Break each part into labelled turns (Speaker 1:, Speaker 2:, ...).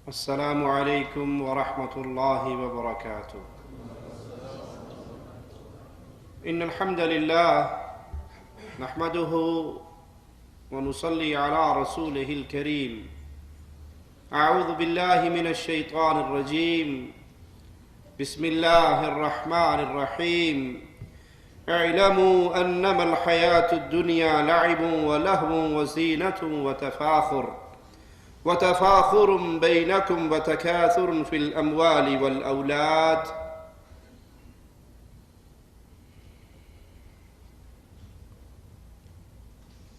Speaker 1: السلام علیکم ورحمۃ اللہ وبرکاتہ۔ ان الحمد للہ نحمده ونصلي على رسوله الكريم۔ اعوذ باللہ من الشیطان الرجیم، بسم اللہ الرحمن الرحیم۔ اعلموا انما الحیاة الدنیا لعب ولہو وزینة وتفاخر بینکم وتکاثر فی الاموال والاولاد۔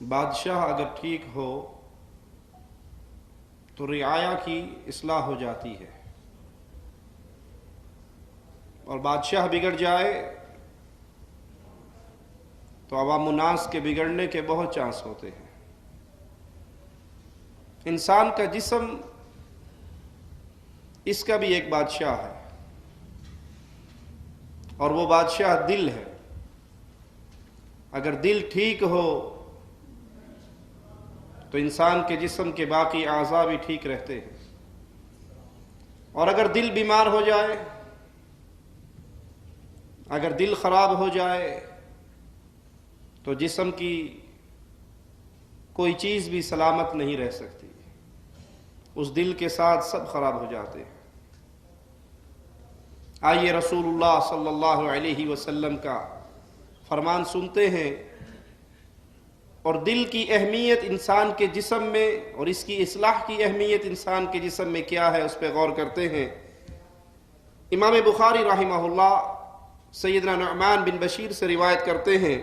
Speaker 1: بادشاہ اگر ٹھیک ہو تو رعایا کی اصلاح ہو جاتی ہے، اور بادشاہ بگڑ جائے تو عوام الناس کے بگڑنے کے بہت چانس ہوتے ہیں۔ انسان کا جسم اس کا بھی ایک بادشاہ ہے، اور وہ بادشاہ دل ہے۔ اگر دل ٹھیک ہو تو انسان کے جسم کے باقی اعضاء بھی ٹھیک رہتے ہیں، اور اگر دل بیمار ہو جائے، اگر دل خراب ہو جائے تو جسم کی کوئی چیز بھی سلامت نہیں رہ سکتی، اس دل کے ساتھ سب خراب ہو جاتے ہیں۔ آئیے رسول اللہ صلی اللہ علیہ وسلم کا فرمان سنتے ہیں، اور دل کی اہمیت انسان کے جسم میں اور اس کی اصلاح کی اہمیت انسان کے جسم میں کیا ہے اس پہ غور کرتے ہیں۔ امام بخاری رحمہ اللہ سیدنا نعمان بن بشیر سے روایت کرتے ہیں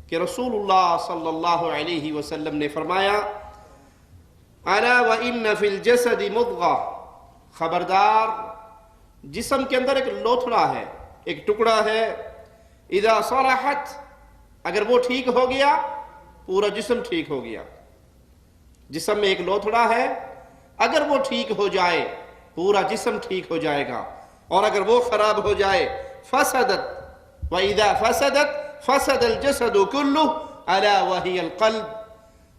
Speaker 1: کہ رسول اللہ صلی اللہ علیہ وسلم نے فرمایا، الا وان فی الجسد مضغہ، خبردار جسم کے اندر ایک لوتھڑا ہے، ایک ٹکڑا ہے، اذا صلحت، اگر وہ ٹھیک ہو گیا پورا جسم ٹھیک ہو گیا۔ جسم میں ایک لوتھڑا ہے، اگر وہ ٹھیک ہو جائے پورا جسم ٹھیک ہو جائے گا، اور اگر وہ خراب ہو جائے فسدت، وَإِذَا فَسَدَتْ فَسَدَ الْجَسَدُ كُلُّهُ أَلَا وَهِيَ الْقَلْبُ،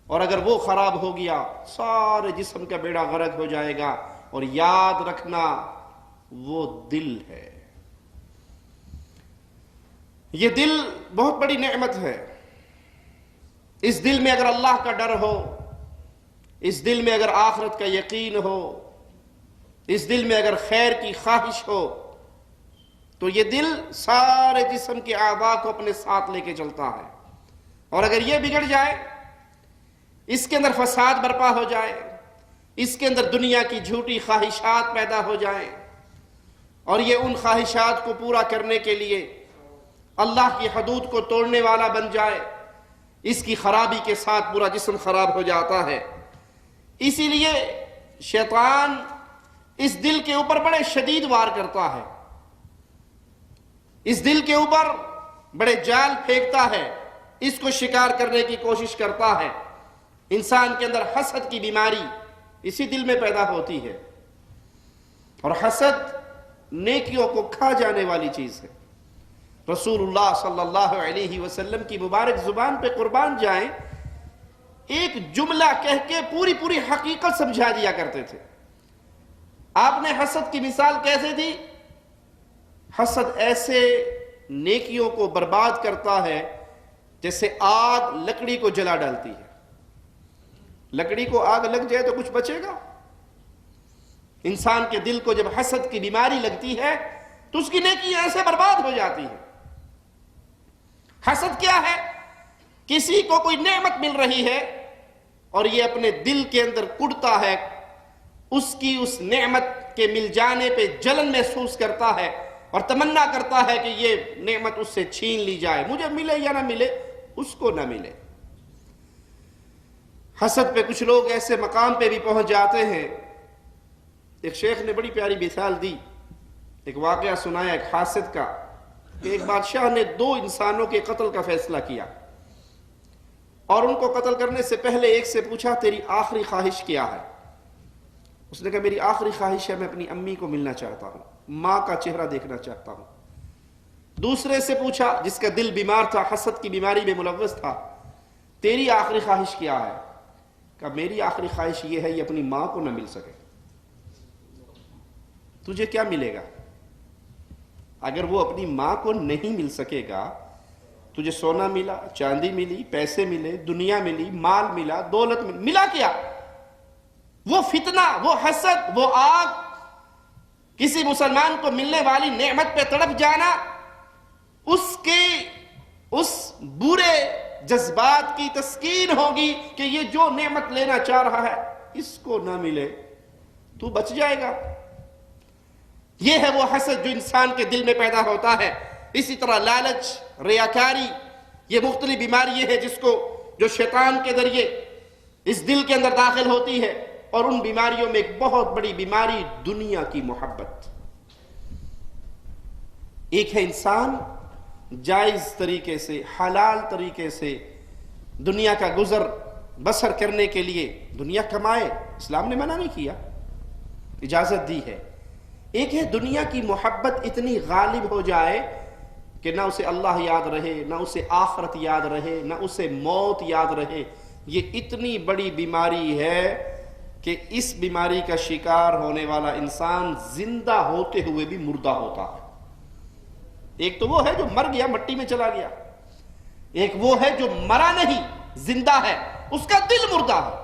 Speaker 1: اور اگر وہ خراب ہو گیا سارے جسم کا بیڑا غرق ہو جائے گا۔ اور یاد رکھنا وہ دل ہے، یہ دل بہت بڑی نعمت ہے۔ اس دل میں اگر اللہ کا ڈر ہو، اس دل میں اگر آخرت کا یقین ہو، اس دل میں اگر خیر کی خواہش ہو، تو یہ دل سارے جسم کے اعضاء کو اپنے ساتھ لے کے چلتا ہے۔ اور اگر یہ بگڑ جائے، اس کے اندر فساد برپا ہو جائے، اس کے اندر دنیا کی جھوٹی خواہشات پیدا ہو جائیں، اور یہ ان خواہشات کو پورا کرنے کے لیے اللہ کی حدود کو توڑنے والا بن جائے، اس کی خرابی کے ساتھ پورا جسم خراب ہو جاتا ہے۔ اسی لیے شیطان اس دل کے اوپر بڑے شدید وار کرتا ہے، اس دل کے اوپر بڑے جال پھینکتا ہے، اس کو شکار کرنے کی کوشش کرتا ہے۔ انسان کے اندر حسد کی بیماری اسی دل میں پیدا ہوتی ہے، اور حسد نیکیوں کو کھا جانے والی چیز ہے۔ رسول اللہ صلی اللہ علیہ وسلم کی مبارک زبان پہ قربان جائیں، ایک جملہ کہہ کے پوری حقیقت سمجھا دیا کرتے تھے۔ آپ نے حسد کی مثال کیسے دی؟ حسد ایسے نیکیوں کو برباد کرتا ہے جیسے آگ لکڑی کو جلا ڈالتی ہے۔ لکڑی کو آگ لگ جائے تو کچھ بچے گا؟ انسان کے دل کو جب حسد کی بیماری لگتی ہے تو اس کی نیکی ایسے برباد ہو جاتی ہے۔ حسد کیا ہے؟ کسی کو کوئی نعمت مل رہی ہے اور یہ اپنے دل کے اندر کڑتا ہے، اس کی اس نعمت کے مل جانے پہ جلن محسوس کرتا ہے، اور تمنا کرتا ہے کہ یہ نعمت اس سے چھین لی جائے، مجھے ملے یا نہ ملے، اس کو نہ ملے۔ حسد پہ کچھ لوگ ایسے مقام پہ بھی پہنچ جاتے ہیں۔ ایک شیخ نے بڑی پیاری مثال دی، ایک واقعہ سنایا ایک حاسد کا، کہ ایک بادشاہ نے 2 انسانوں کے قتل کا فیصلہ کیا، اور ان کو قتل کرنے سے پہلے ایک سے پوچھا تیری آخری خواہش کیا ہے؟ اس نے کہا میری آخری خواہش ہے میں اپنی امی کو ملنا چاہتا ہوں، ماں کا چہرہ دیکھنا چاہتا ہوں۔ دوسرے سے پوچھا جس کا دل بیمار تھا، حسد کی بیماری میں ملوث تھا، تیری آخری خواہش کیا ہے؟ کہ میری آخری خواہش یہ ہے یہ اپنی ماں کو نہ مل سکے۔ تجھے کیا ملے گا؟ اگر وہ اپنی ماں کو نہیں مل سکے گا، تجھے سونا ملا، چاندی ملی، پیسے ملے، دنیا ملی، مال ملا، دولت ملی، ملا کیا؟ وہ فتنہ، وہ حسد، وہ آگ، کسی مسلمان کو ملنے والی نعمت پہ تڑپ جانا، اس برے جذبات کی تسکین ہوگی کہ یہ جو نعمت لینا چاہ رہا ہے اس کو نہ ملے تو بچ جائے گا۔ یہ ہے وہ حسد جو انسان کے دل میں پیدا ہوتا ہے۔ اسی طرح لالچ، ریاکاری، یہ مختلف بیماری ہے جو شیطان کے ذریعے اس دل کے اندر داخل ہوتی ہے، اور ان بیماریوں میں ایک بہت بڑی بیماری دنیا کی محبت۔ ایک ہے انسان جائز طریقے سے، حلال طریقے سے دنیا کا گزر بسر کرنے کے لیے دنیا کمائے، اسلام نے منع نہیں کیا، اجازت دی ہے۔ ایک ہے دنیا کی محبت اتنی غالب ہو جائے کہ نہ اسے اللہ یاد رہے، نہ اسے آخرت یاد رہے، نہ اسے موت یاد رہے۔ یہ اتنی بڑی بیماری ہے کہ اس بیماری کا شکار ہونے والا انسان زندہ ہوتے ہوئے بھی مردہ ہوتا ہے۔ ایک تو وہ ہے جو مر گیا، مٹی میں چلا گیا، ایک وہ ہے جو مرا نہیں، زندہ ہے، اس کا دل مردہ ہے،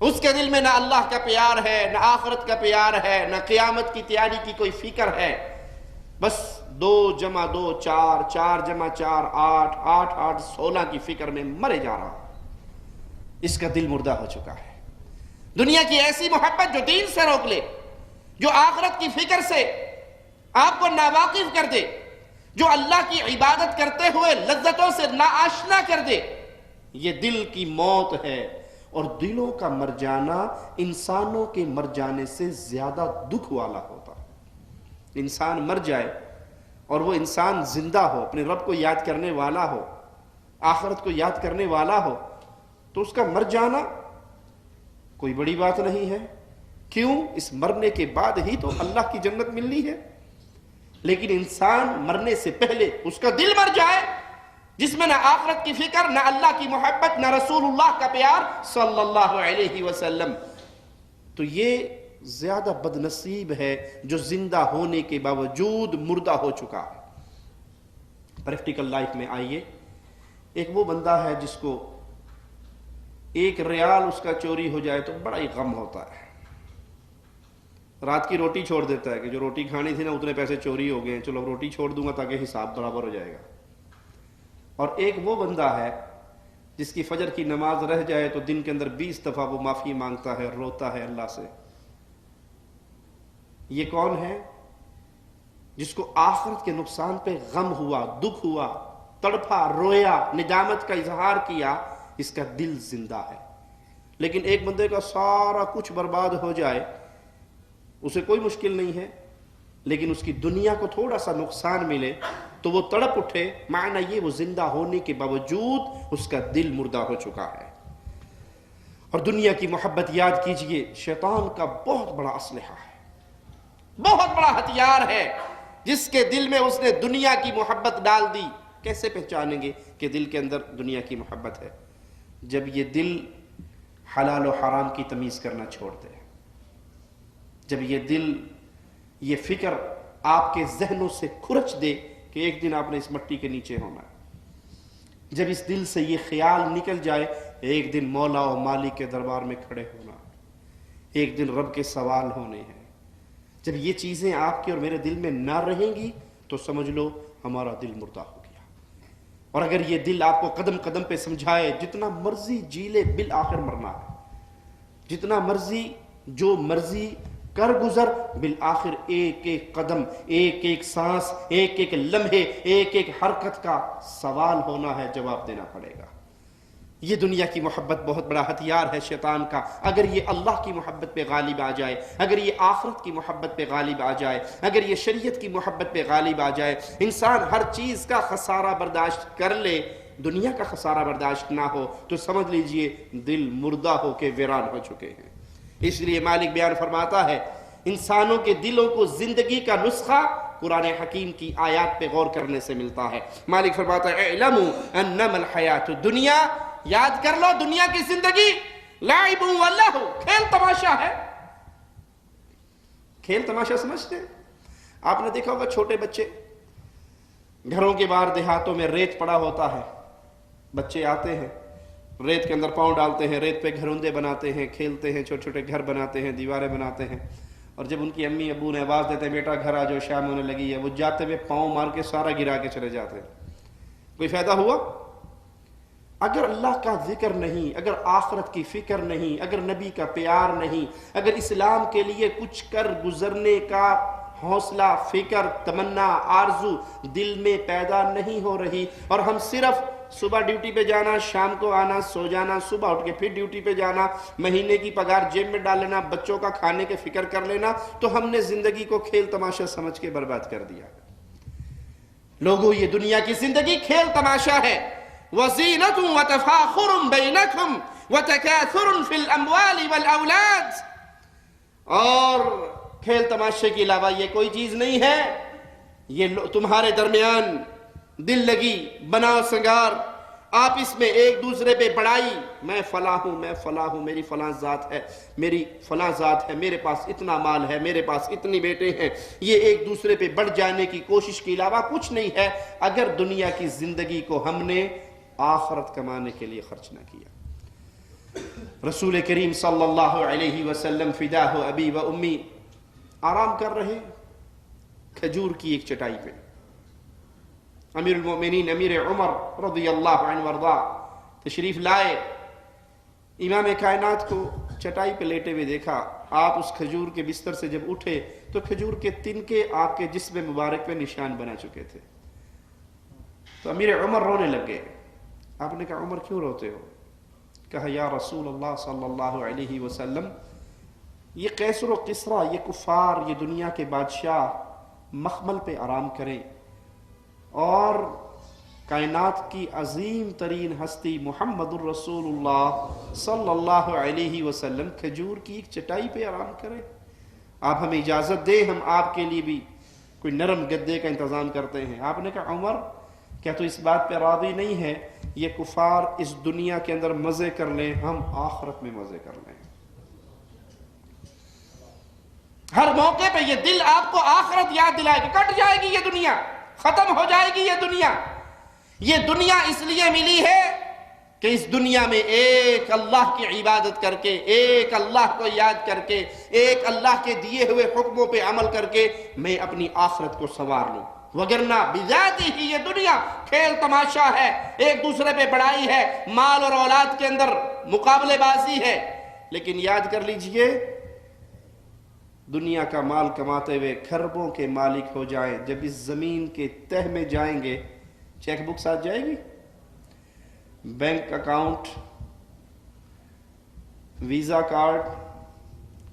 Speaker 1: اس کے دل میں نہ اللہ کا پیار ہے، نہ آخرت کا پیار ہے، نہ قیامت کی تیاری کی کوئی فکر ہے، بس 2 + 2 4، 4 + 4 8، 8 8 16 کی فکر میں مرے جا رہا ہے۔ اس کا دل مردہ ہو چکا ہے۔ دنیا کی ایسی محبت جو دین سے روک لے، جو آخرت کی فکر سے آپ کو ناواقف کر دے، جو اللہ کی عبادت کرتے ہوئے لذتوں سے ناآشنا کر دے، یہ دل کی موت ہے۔ اور دلوں کا مر جانا انسانوں کے مر جانے سے زیادہ دکھ والا ہوتا ہے۔ انسان مر جائے اور وہ انسان زندہ ہو، اپنے رب کو یاد کرنے والا ہو، آخرت کو یاد کرنے والا ہو، تو اس کا مر جانا کوئی بڑی بات نہیں ہے۔ کیوں؟ اس مرنے کے بعد ہی تو اللہ کی جنت ملنی ہے۔ لیکن انسان مرنے سے پہلے اس کا دل مر جائے، جس میں نہ آخرت کی فکر، نہ اللہ کی محبت، نہ رسول اللہ کا پیار صلی اللہ علیہ وسلم، تو یہ زیادہ بدنصیب ہے جو زندہ ہونے کے باوجود مردہ ہو چکا ہے۔ پریکٹیکل لائف میں آئیے، ایک وہ بندہ ہے جس کو 1 ریال اس کا چوری ہو جائے تو بڑا ہی غم ہوتا ہے، رات کی روٹی چھوڑ دیتا ہے کہ جو روٹی کھانی تھی نا اتنے پیسے چوری ہو گئے ہیں، چلو روٹی چھوڑ دوں گا تاکہ حساب برابر ہو جائے گا۔ اور ایک وہ بندہ ہے جس کی فجر کی نماز رہ جائے تو دن کے اندر 20 دفعہ وہ معافی مانگتا ہے، روتا ہے اللہ سے۔ یہ کون ہے؟ جس کو آخرت کے نقصان پہ غم ہوا، دکھ ہوا، تڑپا، رویا، ندامت کا اظہار کیا، اس کا دل زندہ ہے۔ لیکن ایک بندے کا سارا کچھ برباد ہو جائے، اسے کوئی مشکل نہیں ہے، لیکن اس کی دنیا کو تھوڑا سا نقصان ملے تو وہ تڑپ اٹھے، معنی یہ وہ زندہ ہونے کے باوجود اس کا دل مردہ ہو چکا ہے۔ اور دنیا کی محبت یاد کیجئے، شیطان کا بہت بڑا اسلحہ ہے، بہت بڑا ہتھیار ہے، جس کے دل میں اس نے دنیا کی محبت ڈال دی۔ کیسے پہچانیں گے کہ دل کے اندر دنیا کی محبت ہے؟ جب یہ دل حلال و حرام کی تمیز کرنا چھوڑ دے، جب یہ دل یہ فکر آپ کے ذہنوں سے کھرچ دے کہ ایک دن آپ نے اس مٹی کے نیچے ہونا ہے، جب اس دل سے یہ خیال نکل جائے ایک دن مولا و مالک کے دربار میں کھڑے ہونا، ایک دن رب کے سوال ہونے ہیں، جب یہ چیزیں آپ کے اور میرے دل میں نہ رہیں گی تو سمجھ لو ہمارا دل مردہ ہو گیا۔ اور اگر یہ دل آپ کو قدم قدم پہ سمجھائے جتنا مرضی جی لے بالآخر مرنا ہے، جتنا مرضی جو مرضی کر گزر، بالآخر ایک ایک قدم، ایک ایک سانس، ایک ایک لمحے، ایک ایک حرکت کا سوال ہونا ہے، جواب دینا پڑے گا۔ یہ دنیا کی محبت بہت بڑا ہتھیار ہے شیطان کا۔ اگر یہ اللہ کی محبت پہ غالب آ جائے، اگر یہ آخرت کی محبت پہ غالب آ جائے، اگر یہ شریعت کی محبت پہ غالب آ جائے، انسان ہر چیز کا خسارہ برداشت کر لے، دنیا کا خسارہ برداشت نہ ہو تو سمجھ لیجئے دل مردہ ہو کے ویران ہو چکے ہیں۔ اس لیے مالک بیان فرماتا ہے انسانوں کے دلوں کو زندگی کا نسخہ قرآن حکیم کی آیات پہ غور کرنے سے ملتا ہے۔ مالک فرماتا ہے اعلموا انما الحیات الدنیا، یاد کر لو دنیا کی زندگی لعب و لہو، کھیل تماشا ہے، کھیل تماشا سمجھتے ہیں؟ آپ نے دیکھا ہوگا چھوٹے بچے گھروں کے باہر دیہاتوں میں ریت پڑا ہوتا ہے، بچے آتے ہیں ریت کے اندر پاؤں ڈالتے ہیں، ریت پہ گھروندے بناتے ہیں، کھیلتے ہیں، چھوٹے چھوٹے گھر بناتے ہیں، دیواریں بناتے ہیں، اور جب ان کی امی ابو نے آواز دیتے ہیں بیٹا گھر آ جاؤ شام ہونے لگی ہے، وہ جاتے ہوئے پاؤں مار کے سارا گرا کے چلے جاتے ہیں۔ کوئی فائدہ ہوا؟ اگر اللہ کا ذکر نہیں، اگر آخرت کی فکر نہیں، اگر نبی کا پیار نہیں، اگر اسلام کے لیے کچھ کر گزرنے کا حوصلہ، فکر، تمنا، آرزو دل میں پیدا نہیں ہو رہی، اور ہم صرف صبح ڈیوٹی پہ جانا، شام کو آنا، سو جانا، صبح اٹھ کے پھر ڈیوٹی پہ جانا، مہینے کی پگار جیب میں ڈال لینا، بچوں کا کھانے کے فکر کر لینا، تو ہم نے زندگی کو کھیل تماشا سمجھ کے برباد کر دیا۔ لوگوں، یہ دنیا کی زندگی کھیل تماشا ہے۔ وَزِينَةٌ وَتَفَاخُرٌ بَيْنَكُمْ وَتَكَاثُرٌ فِي الْأَمْوَالِ وَالْأَوْلَادِ، اور کھیل تماشے کے علاوہ یہ کوئی چیز نہیں ہے۔ یہ تمہارے درمیان دل لگی، بنا سنگار، آپس میں ایک دوسرے پہ بڑائی، میں فلاں ہوں، میں فلاں ہوں، میری فلاں ذات ہے، میری فلاں ذات ہے، میرے پاس اتنا مال ہے، میرے پاس اتنی بیٹے ہیں، یہ ایک دوسرے پہ بڑھ جانے کی کوشش کے علاوہ کچھ نہیں ہے، اگر دنیا کی زندگی کو ہم نے آخرت کمانے کے لیے خرچ نہ کیا۔ رسول کریم صلی اللہ علیہ وسلم فداہ ابی و امی آرام کر رہے کھجور کی ایک چٹائی پہ۔ امیر المؤمنین امیر عمر رضی اللہ عنہ وارضا تشریف لائے، امام کائنات کو چٹائی پہ لیٹے ہوئے دیکھا۔ آپ اس کھجور کے بستر سے جب اٹھے تو کھجور کے تنکے آپ کے جسم مبارک پہ نشان بنا چکے تھے۔ تو امیر عمر رونے لگ گئے۔ آپ نے کہا عمر کیوں روتے ہو؟ کہا یا رسول اللہ صلی اللہ علیہ وسلم، یہ قیصر و کسریٰ، یہ کفار، یہ دنیا کے بادشاہ مخمل پہ آرام کریں، اور کائنات کی عظیم ترین ہستی محمد الرسول اللہ صلی اللہ علیہ وسلم کھجور کی ایک چٹائی پہ آرام کریں۔ آپ ہمیں اجازت دیں، ہم آپ کے لیے بھی کوئی نرم گدے کا انتظام کرتے ہیں۔ آپ نے کہا عمر کیا تو اس بات پہ راضی نہیں ہے یہ کفار اس دنیا کے اندر مزے کر لیں، ہم آخرت میں مزے کر لیں؟ ہر موقع پہ یہ دل آپ کو آخرت یاد دلائے گی۔ کٹ جائے گی یہ دنیا، ختم ہو جائے گی یہ دنیا۔ یہ دنیا اس لیے ملی ہے کہ اس دنیا میں ایک اللہ کی عبادت کر کے، ایک اللہ کو یاد کر کے، ایک اللہ کے دیے ہوئے حکموں پہ عمل کر کے میں اپنی آخرت کو سنوار لوں، وگرنہ بذاتی ہی یہ دنیا کھیل تماشا ہے، ایک دوسرے پہ بڑائی ہے، مال اور اولاد کے اندر مقابلے بازی ہے۔ لیکن یاد کر لیجئے، دنیا کا مال کماتے ہوئے کھربوں کے مالک ہو جائیں، جب اس زمین کے تہ میں جائیں گے چیک بک ساتھ جائے گی، بینک اکاؤنٹ، ویزا کارڈ،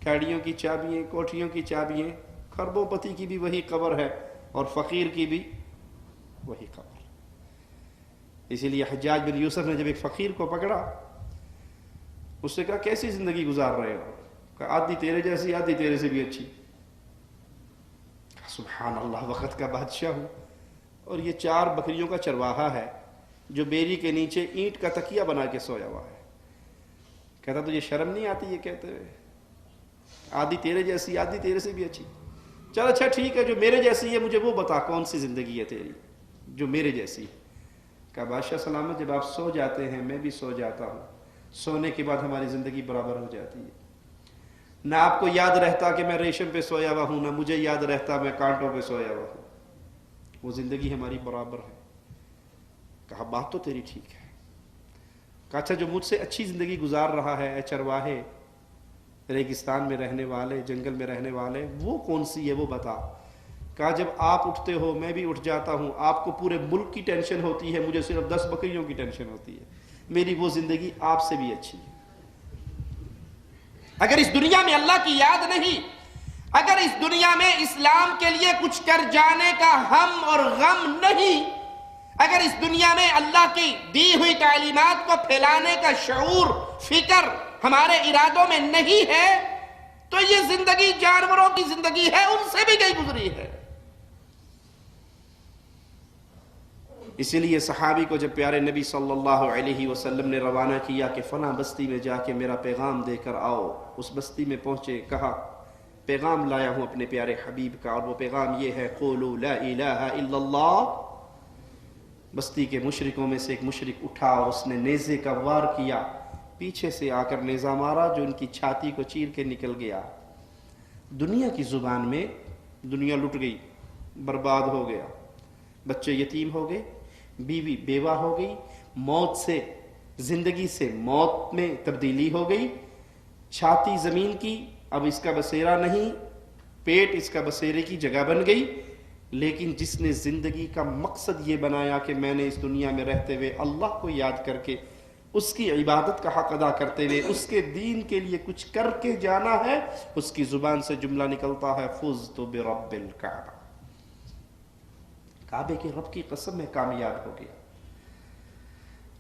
Speaker 1: گاڑیوں کی چابیاں، کوٹھیوں کی چابیاں، کھربوں پتی کی بھی وہی قبر ہے اور فقیر کی بھی وہی قبر۔ اسی لیے حجاج بن یوسف نے جب ایک فقیر کو پکڑا، اس سے کہا کیسی زندگی گزار رہے ہو؟ کہا آدھی تیرے جیسی، آدھی تیرے سے بھی اچھی۔ سبحان اللہ، وقت کا بادشاہ ہوں اور یہ 4 بکریوں کا چرواہا ہے جو بیری کے نیچے اینٹ کا تکیہ بنا کے سویا ہوا ہے۔ کہتا تجھے شرم نہیں آتی یہ کہتے ہوئے؟ آدھی تیرے جیسی، آدھی تیرے سے بھی اچھی۔ چل اچھا ٹھیک ہے، جو میرے جیسی ہے مجھے وہ بتا کون سی زندگی ہے تیری جو میرے جیسی ہے۔ کہا بادشاہ سلامت، جب آپ سو جاتے ہیں میں بھی سو جاتا ہوں، سونے کے بعد ہماری زندگی برابر ہو جاتی ہے۔ نہ آپ کو یاد رہتا کہ میں ریشم پہ سویا ہوا ہوں، نہ مجھے یاد رہتا میں کانٹوں پہ سویا ہوا ہوں، وہ زندگی ہماری برابر ہے۔ کہا بات تو تیری ٹھیک ہے۔ کہا اچھا جو مجھ سے اچھی زندگی گزار رہا ہے اے چرواہے، ریگستان میں رہنے والے، جنگل میں رہنے والے، وہ کون سی ہے وہ بتا۔ کہا جب آپ اٹھتے ہو میں بھی اٹھ جاتا ہوں، آپ کو پورے ملک کی ٹینشن ہوتی ہے، مجھے صرف 10 بکریوں کی ٹینشن ہوتی ہے، میری وہ زندگی آپ سے بھی اچھی ہے۔ اگر اس دنیا میں اللہ کی یاد نہیں، اگر اس دنیا میں اسلام کے لیے کچھ کر جانے کا ہم اور غم نہیں، اگر اس دنیا میں اللہ کی دی ہوئی تعلیمات کو پھیلانے کا شعور، فکر ہمارے ارادوں میں نہیں ہے، تو یہ زندگی جانوروں کی زندگی ہے، ان سے بھی گئی گزری ہے۔ اسی لیے صحابی کو جب پیارے نبی صلی اللہ علیہ وسلم نے روانہ کیا کہ فلاں بستی میں جا کے میرا پیغام دے کر آؤ، اس بستی میں پہنچے، کہا پیغام لایا ہوں اپنے پیارے حبیب کا، اور وہ پیغام یہ ہے قولوا لا الہ الا اللہ۔ بستی کے مشرکوں میں سے ایک مشرک اٹھا اور اس نے نیزے کا وار کیا، پیچھے سے آ کر نیزہ مارا جو ان کی چھاتی کو چیر کے نکل گیا۔ دنیا کی زبان میں دنیا لٹ گئی، برباد ہو گیا، بچے یتیم ہو گئے، بیوی بیوہ ہو گئی، موت سے زندگی سے موت میں تبدیلی ہو گئی، چھاتی زمین کی اب اس کا بسیرا نہیں، پیٹ اس کا بسیرے کی جگہ بن گئی۔ لیکن جس نے زندگی کا مقصد یہ بنایا کہ میں نے اس دنیا میں رہتے ہوئے اللہ کو یاد کر کے اس کی عبادت کا حق ادا کرتے ہوئے اس کے دین کے لیے کچھ کر کے جانا ہے، اس کی زبان سے جملہ نکلتا ہے فزت برب الکعبہ، کعبے کے رب کی قسم میں کامیاب ہو گیا۔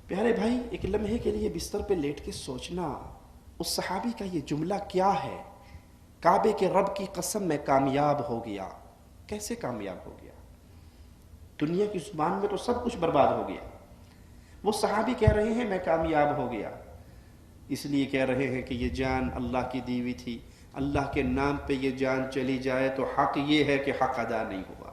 Speaker 1: پیارے بھائی، ایک لمحے کے لیے بستر پہ لیٹ کے سوچنا اس صحابی کا یہ جملہ کیا ہے، کعبے کے رب کی قسم میں کامیاب ہو گیا۔ کیسے کامیاب ہو گیا؟ دنیا کی زبان میں تو سب کچھ برباد ہو گیا، وہ صحابی کہہ رہے ہیں میں کامیاب ہو گیا، اس لیے کہہ رہے ہیں کہ یہ جان اللہ کی دی ہوئی تھی، اللہ کے نام پہ یہ جان چلی جائے تو حق یہ ہے کہ حق ادا نہیں ہوا۔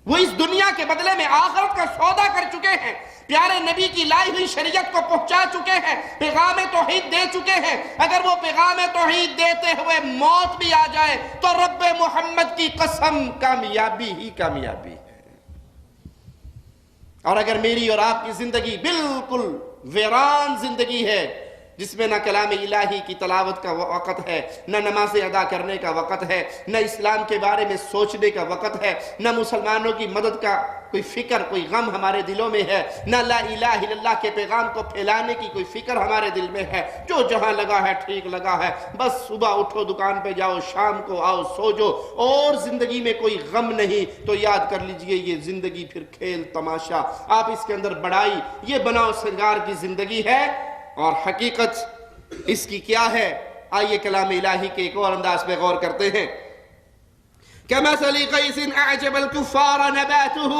Speaker 1: وہ اس دنیا کے بدلے میں آخرت کا سودا کر چکے ہیں، پیارے نبی کی لائی ہوئی شریعت کو پہنچا چکے ہیں، پیغام توحید دے چکے ہیں۔ اگر وہ پیغام توحید دیتے ہوئے موت بھی آ جائے تو رب محمد کی قسم کامیابی ہی کامیابی ہے۔ اور اگر میری اور آپ کی زندگی بالکل ویران زندگی ہے، جس میں نہ کلام الہی کی تلاوت کا وقت ہے، نہ نماز ادا کرنے کا وقت ہے، نہ اسلام کے بارے میں سوچنے کا وقت ہے، نہ مسلمانوں کی مدد کا کوئی فکر، کوئی غم ہمارے دلوں میں ہے، نہ لا الہ الا اللہ کے پیغام کو پھیلانے کی کوئی فکر ہمارے دل میں ہے، جو جہاں لگا ہے ٹھیک لگا ہے، بس صبح اٹھو دکان پہ جاؤ، شام کو آؤ سو جو، اور زندگی میں کوئی غم نہیں، تو یاد کر لیجئے یہ زندگی پھر کھیل تماشا، آپ اس کے اندر بڑائی، یہ بناؤ سنگار کی زندگی ہے۔ اور حقیقت اس کی کیا ہے؟ آئیے کلام الہی کے ایک اور انداز پہ غور کرتے ہیں۔ كَمَثَلِ غَيْثٍ أَعْجَبَ الْكُفَّارَ نَبَاتُهُ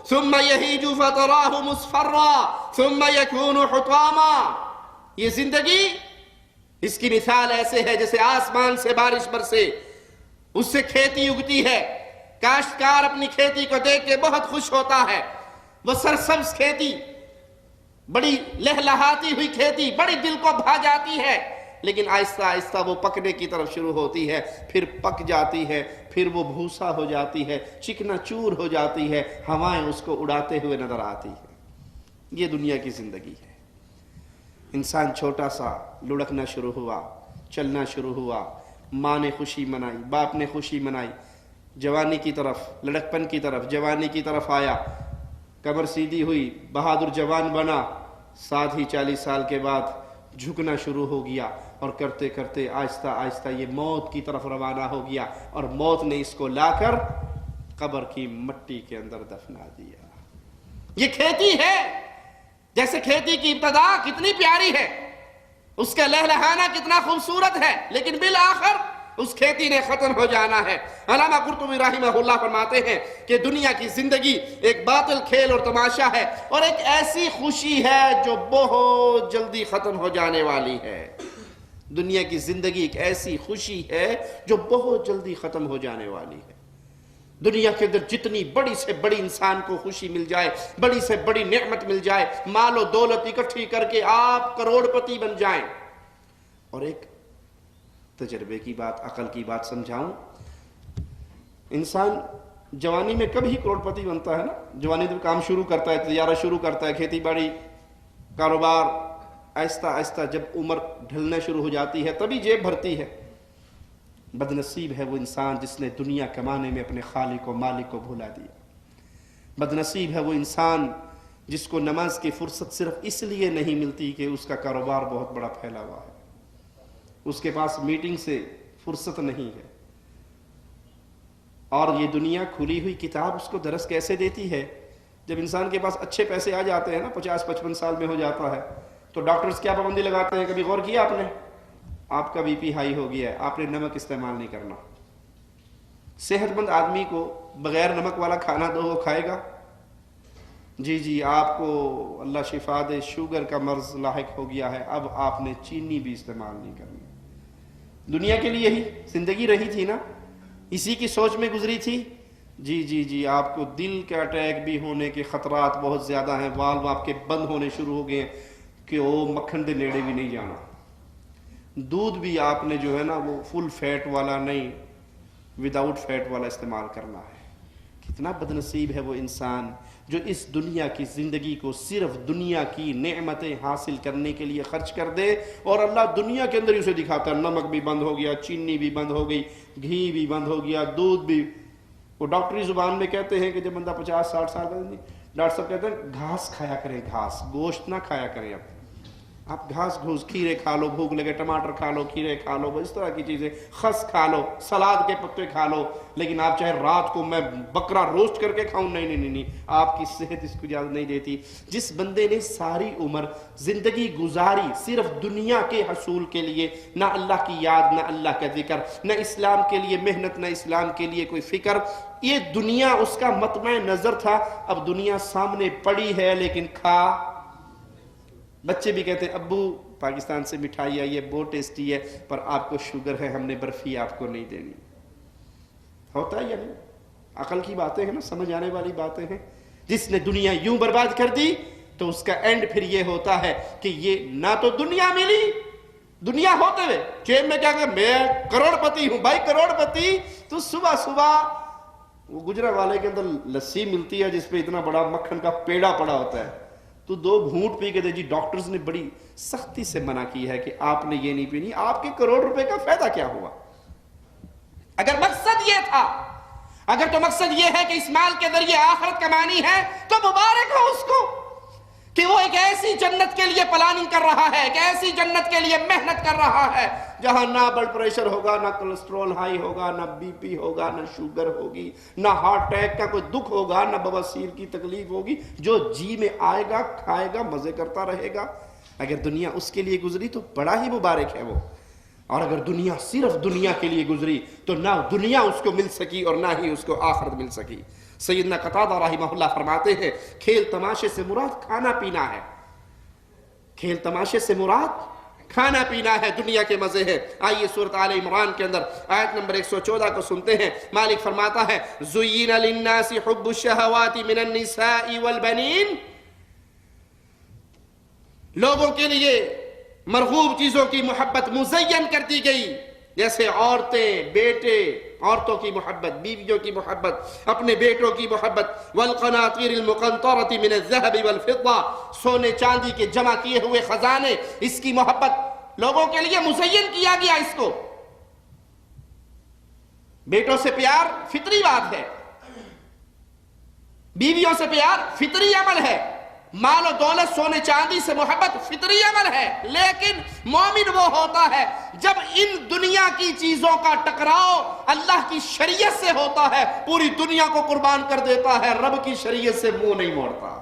Speaker 1: ثُمَّ يَهِيجُ فَتَرَاهُ مُصْفَرًّا ثُمَّ يَكُونُ حُطَامًا۔ یہ زندگی، اس کی مثال ایسے ہے جیسے آسمان سے بارش برسے، اس سے کھیتی اگتی ہے، کاشتکار اپنی کھیتی کو دیکھ کے بہت خوش ہوتا ہے، وہ سرسبز کھیتی، بڑی لہلہاتی ہوئی کھیتی بڑی دل کو بھا جاتی ہے، لیکن آہستہ آہستہ وہ پکنے کی طرف شروع ہوتی ہے، پھر پک جاتی ہے، پھر وہ بھوسا ہو جاتی ہے، چکنا چور ہو جاتی ہے، ہوائیں اس کو اڑاتے ہوئے نظر آتی ہیں۔ یہ دنیا کی زندگی ہے۔ انسان چھوٹا سا لڑکنا شروع ہوا، چلنا شروع ہوا، ماں نے خوشی منائی، باپ نے خوشی منائی، جوانی کی طرف، لڑکپن کی طرف، جوانی کی طرف آیا، کمر سیدھی ہوئی، بہادر جوان بنا، ساتھ ہی 40 سال کے بعد جھکنا شروع ہو گیا، اور کرتے کرتے آہستہ آہستہ یہ موت کی طرف روانہ ہو گیا، اور موت نے اس کو لا کر قبر کی مٹی کے اندر دفنا دیا۔ یہ کھیتی ہے، جیسے کھیتی کی ابتدا کتنی پیاری ہے، اس کا لہلہانا کتنا خوبصورت ہے، لیکن بالآخر اس کھیتی نے ختم ہو جانا ہے۔ علامہ قرطبی رحمہ اللہ فرماتے ہیں کہ دنیا کی زندگی ایک باطل کھیل اور تماشا ہے، اور ایک ایسی خوشی ہے جو بہت جلدی ختم ہو جانے والی ہے۔ دنیا کی زندگی ایک ایسی خوشی ہے جو بہت جلدی ختم ہو جانے والی ہے۔ دنیا کے اندر جتنی بڑی سے بڑی انسان کو خوشی مل جائے، بڑی سے بڑی نعمت مل جائے، مال و دولت اکٹھی کر کے آپ کروڑ پتی بن جائیں، اور ایک تجربے کی بات، عقل کی بات سمجھاؤں، انسان جوانی میں کب ہی کروڑ پتی بنتا ہے نا؟ جوانی میں کام شروع کرتا ہے، تجارت شروع کرتا ہے، کھیتی باڑی، کاروبار، آہستہ آہستہ جب عمر ڈھلنا شروع ہو جاتی ہے تبھی جیب بھرتی ہے۔ بد نصیب ہے وہ انسان جس نے دنیا کمانے میں اپنے خالق و مالک کو بھلا دیا۔ بد نصیب ہے وہ انسان جس کو نماز کی فرصت صرف اس لیے نہیں ملتی کہ اس کا کاروبار بہت بڑا پھیلا ہوا ہے، اس کے پاس میٹنگ سے فرصت نہیں ہے، اور یہ دنیا کھلی ہوئی کتاب اس کو درس کیسے دیتی ہے؟ جب انسان کے پاس اچھے پیسے آ جاتے ہیں نا، 50-55 سال میں ہو جاتا ہے، تو ڈاکٹرز کیا پابندی لگاتے ہیں؟ کبھی غور کیا آپ نے؟ آپ کا بی پی ہائی ہو گیا ہے، آپ نے نمک استعمال نہیں کرنا۔ صحت مند آدمی کو بغیر نمک والا کھانا دو وہ کھائے گا؟ جی آپ کو اللہ شفا دے، شوگر کا مرض لاحق ہو گیا ہے، اب آپ نے چینی بھی استعمال نہیں کرنی۔ دنیا کے لیے ہی زندگی رہی تھی نا، اسی کی سوچ میں گزری تھی. جی آپ کو دل کا اٹیک بھی ہونے کے خطرات بہت زیادہ ہیں، والو آپ کے بند ہونے شروع ہو گئے ہیں کہ وہ مکھن دے نیڑے بھی نہیں جانا. دودھ بھی آپ نے جو ہے نا وہ فل فیٹ والا نہیں، وداؤٹ فیٹ والا استعمال کرنا ہے. کتنا بدنصیب ہے وہ انسان جو اس دنیا کی زندگی کو صرف دنیا کی نعمتیں حاصل کرنے کے لیے خرچ کر دے، اور اللہ دنیا کے اندر ہی اسے دکھاتا ہے نمک بھی بند ہو گیا، چینی بھی بند ہو گئی، گھی بھی بند ہو گیا، دودھ بھی. وہ ڈاکٹری زبان میں کہتے ہیں کہ جب بندہ 50-60 سال کا ڈاکٹر صاحب کہتے ہیں گھاس کھایا کریں، گھاس، گوشت نہ کھایا کریں. آپ گھاس گھوس، کھیرے کھا لو، بھوک لگے ٹماٹر کھا لو، کھیرے کھا لو، اس طرح کی چیزیں، خس کھا لو، سلاد کے پتے کھا لو. لیکن آپ چاہے رات کو میں بکرا روسٹ کر کے کھاؤں، نہیں، آپ کی صحت اس کو اجازت نہیں دیتی. جس بندے نے ساری عمر زندگی گزاری صرف دنیا کے حصول کے لیے، نہ اللہ کی یاد، نہ اللہ کا ذکر، نہ اسلام کے لیے محنت، نہ اسلام کے لیے کوئی فکر، یہ دنیا اس کا مطمع نظر تھا. اب دنیا سامنے پڑی ہے لیکن کھا. بچے بھی کہتے ہیں ابو پاکستان سے مٹھائی آئی ہے، بہت ٹیسٹی ہے، پر آپ کو شوگر ہے، ہم نے برفی آپ کو نہیں دینی. ہوتا ہے یا نہیں؟ عقل کی باتیں ہیں نا، سمجھ آنے والی باتیں ہیں. جس نے دنیا یوں برباد کر دی تو اس کا اینڈ پھر یہ ہوتا ہے کہ یہ نہ تو دنیا ملی، دنیا ہوتے ہوئے جیب میں کیا کہ میں کروڑ پتی ہوں. بھائی کروڑ پتی تو صبح وہ گجرا والے کے اندر لسی ملتی ہے جس پہ اتنا بڑا مکھن کا پیڑا پڑا ہوتا ہے، تو 2 گھونٹ پی کے دے. جی ڈاکٹرز نے بڑی سختی سے منع کی ہے کہ آپ نے یہ نہیں پینی. آپ کے کروڑ روپے کا فائدہ کیا ہوا؟ اگر مقصد یہ تھا، اگر تو مقصد یہ ہے کہ اس مال کے ذریعے آخرت کمانی ہے تو مبارک ہو اس کو کہ وہ ایک ایسی جنت کے لیے پلاننگ کر رہا ہے، ایک ایسی جنت کے لیے محنت کر رہا ہے جہاں نہ بلڈ پریشر ہوگا، نہ کولیسٹرول ہائی ہوگا، نہ بی پی ہوگا، نہ شوگر ہوگی، نہ ہارٹ اٹیک کا کوئی دکھ ہوگا، نہ بواسیر کی تکلیف ہوگی. جو جی میں آئے گا کھائے گا، مزے کرتا رہے گا. اگر دنیا اس کے لیے گزری تو بڑا ہی مبارک ہے وہ. اور اگر دنیا صرف دنیا کے لیے گزری تو نہ دنیا اس کو مل سکی اور نہ ہی اس کو آخرت مل سکی. سیدنا قتادہ رحمہ اللہ فرماتے ہیں کھیل تماشے سے مراد کھانا پینا ہے. کھیل تماشے سے مراد کھانا پینا ہے، دنیا کے مزے ہیں. آئیے سورۃ آل عمران کے اندر آیت نمبر 114 کو سنتے ہیں. مالک فرماتا ہے زُيِّنَ لِلنَّاسِ حُبُّ الشَّهَوَاتِ مِنَ النِّسَاءِ وَالْبَنِينَ، لوگوں کے لیے مرغوب چیزوں کی محبت مزین کر دی گئی، جیسے عورتیں، بیٹے، عورتوں کی محبت، بیویوں کی محبت، اپنے بیٹوں کی محبت. والقناطیر المقنطرة من الذهب والفضة، سونے چاندی کے جمع کیے ہوئے خزانے، اس کی محبت لوگوں کے لیے مزین کیا گیا. اس کو بیٹوں سے پیار فطری بات ہے، بیویوں سے پیار فطری عمل ہے، مال و دولت سونے چاندی سے محبت فطری عمل ہے. لیکن مومن وہ ہوتا ہے جب ان دنیا کی چیزوں کا ٹکراؤ اللہ کی شریعت سے ہوتا ہے، پوری دنیا کو قربان کر دیتا ہے، رب کی شریعت سے منہ نہیں موڑتا.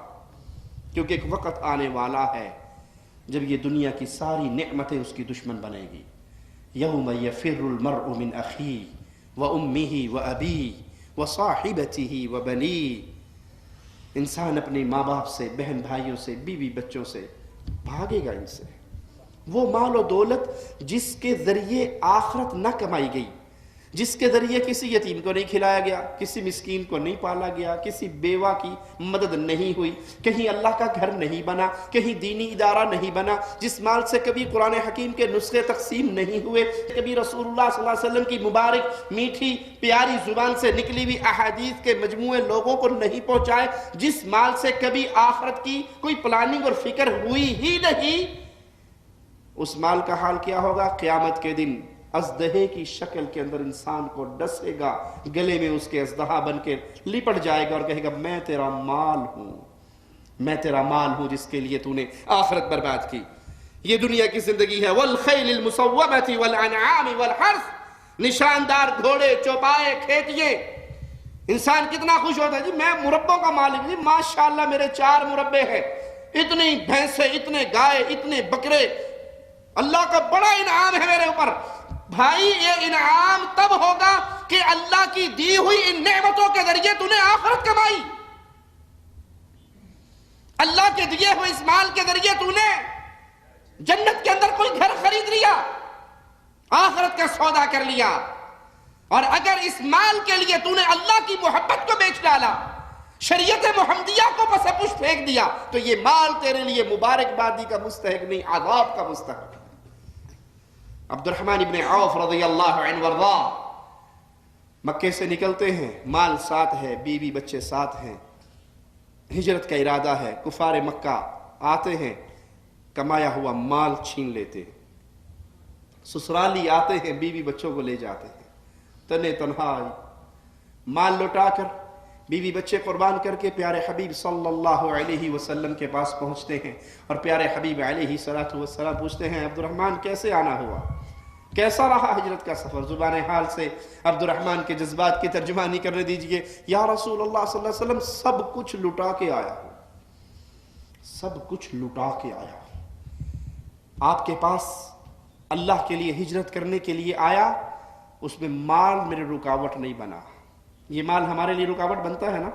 Speaker 1: کیونکہ ایک وقت آنے والا ہے جب یہ دنیا کی ساری نعمتیں اس کی دشمن بنے گی. یوم یفر المرء من اخیہ وامہ وابیہ وصاحبتہ وبنیہ، انسان اپنے ماں باپ سے، بہن بھائیوں سے، بیوی بچوں سے بھاگے گا. ان سے وہ مال و دولت جس کے ذریعے آخرت نہ کمائی گئی، جس کے ذریعے کسی یتیم کو نہیں کھلایا گیا، کسی مسکین کو نہیں پالا گیا، کسی بیوہ کی مدد نہیں ہوئی، کہیں اللہ کا گھر نہیں بنا، کہیں دینی ادارہ نہیں بنا، جس مال سے کبھی قرآن حکیم کے نسخے تقسیم نہیں ہوئے، کبھی رسول اللہ صلی اللہ علیہ وسلم کی مبارک میٹھی پیاری زبان سے نکلی ہوئی احادیث کے مجموعے لوگوں کو نہیں پہنچائے، جس مال سے کبھی آخرت کی کوئی پلاننگ اور فکر ہوئی ہی نہیں، اس مال کا حال کیا ہوگا؟ قیامت کے دن ازدہے کی شکل کے اندر انسان کو ڈسے گا، گلے میں اس کے ازدہا بن کے لپٹ جائے گا اور کہے گا میں تیرا مال ہوں، میں تیرا مال ہوں جس کے لیے تو نے آخرت برباد کی. یہ دنیا کی زندگی ہے. والخیل المسومۃ والانعام والحرث، نشاندار گھوڑے، چوپائے، کھیتیے. انسان کتنا خوش ہوتا ہے جی میں مربوں کا مالک، جی ماشاءاللہ میرے 4 مربے ہیں، اتنی بھینسیں، اتنے گائے، اتنے بکرے، اللہ کا بڑا انعام ہے میرے اوپر. بھائی یہ انعام تب ہوگا کہ اللہ کی دی ہوئی ان نعمتوں کے ذریعے تو نے آخرت کمائی، اللہ کے دیے ہوئے اس مال کے ذریعے تو نے جنت کے اندر کوئی گھر خرید لیا، آخرت کا سودا کر لیا، اور اگر اس مال کے لیے تو نے اللہ کی محبت کو بیچ ڈالا، شریعت محمدیہ کو پس پش پھینک دیا، تو یہ مال تیرے لیے مبارکبادی کا مستحق نہیں، عذاب کا مستحق ہے۔ عبد الرحمن ابن عوف رضی اللہ عنہ وارضا مکے سے نکلتے ہیں، مال ساتھ ہے، بیوی بچے ساتھ ہیں، ہجرت کا ارادہ ہے، کفار مکہ آتے ہیں، کمایا ہوا مال چھین لیتے ہیں، سسرالی آتے ہیں، بیوی بچوں کو لے جاتے ہیں، تنے تنہا مال لوٹا کر بیوی بچے قربان کر کے پیارے حبیب صلی اللہ علیہ وسلم کے پاس پہنچتے ہیں، اور پیارے حبیب علیہ السلام پوچھتے ہیں عبد الرحمن کیسے آنا ہوا، کیسا رہا ہجرت کا سفر؟ زبان حال سے عبد الرحمن کے جذبات کی ترجمانی کرنے دیجئے۔ یا رسول اللہ صلی اللہ علیہ وسلم سب کچھ لٹا کے آیا ہوں، سب کچھ لٹا کے آیا ہوں، آپ کے پاس اللہ کے لیے ہجرت کرنے کے لیے آیا، اس میں مال میرے رکاوٹ نہیں بنا۔ یہ مال ہمارے لیے رکاوٹ بنتا ہے نا،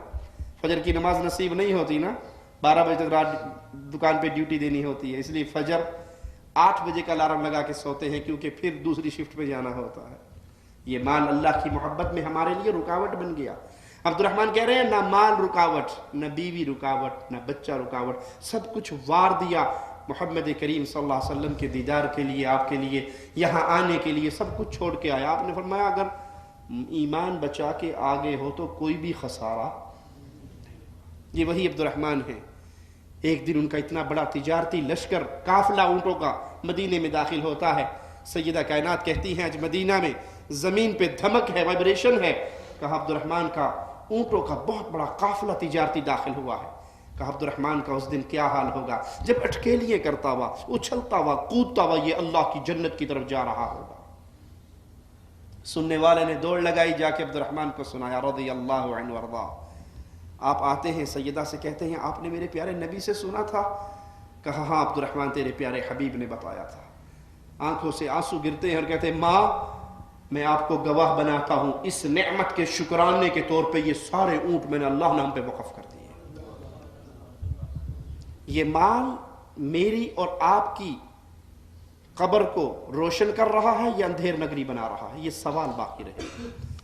Speaker 1: فجر کی نماز نصیب نہیں ہوتی نا، 12 بجے تک رات دکان پہ ڈیوٹی دینی ہوتی ہے، اس لیے فجر 8 بجے کا الارم لگا کے سوتے ہیں، کیونکہ پھر دوسری شفٹ پہ جانا ہوتا ہے۔ یہ مال اللہ کی محبت میں ہمارے لیے رکاوٹ بن گیا۔ عبد الرحمن کہہ رہے ہیں نہ مال رکاوٹ، نہ بیوی رکاوٹ، نہ بچہ رکاوٹ، سب کچھ وار دیا محمد کریم صلی اللہ علیہ وسلم کے دیدار کے لیے، آپ کے لیے یہاں آنے کے لیے سب کچھ چھوڑ کے آیا۔ آپ نے فرمایا اگر ایمان بچا کے آگے ہو تو کوئی بھی خسارہ۔ یہ وہی عبد الرحمن ہے۔ ایک دن ان کا اتنا بڑا تجارتی لشکر، قافلہ اونٹوں کا مدینے میں داخل ہوتا ہے۔ سیدہ کائنات کہتی ہیں آج مدینہ میں زمین پہ دھمک ہے، وائبریشن ہے۔ کہا عبد الرحمن کا اونٹوں کا بہت بڑا قافلہ تجارتی داخل ہوا ہے۔ کہا عبد الرحمن کا اس دن کیا حال ہوگا جب اٹکیلیاں کرتا ہوا، اچھلتا ہوا، کودتا ہوا یہ اللہ کی جنت کی طرف جا رہا ہوگا۔ سننے والے نے دوڑ لگائی، جا کے عبد الرحمن کو سنایا رضی اللہ عنہ وارضا۔ آپ آتے ہیں، سیدہ سے کہتے ہیں آپ نے میرے پیارے نبی سے سنا تھا؟ کہا ہاں عبد الرحمن تیرے پیارے حبیب نے بتایا تھا۔ آنکھوں سے آنسو گرتے ہیں اور کہتے ہیں ماں میں آپ کو گواہ بناتا ہوں، اس نعمت کے شکرانے کے طور پہ یہ سارے اونٹ میں نے اللہ نام پہ وقف کر دیے۔ یہ مال میری اور آپ کی قبر کو روشن کر رہا ہے یا اندھیر نگری بنا رہا ہے؟ یہ سوال باقی رہے۔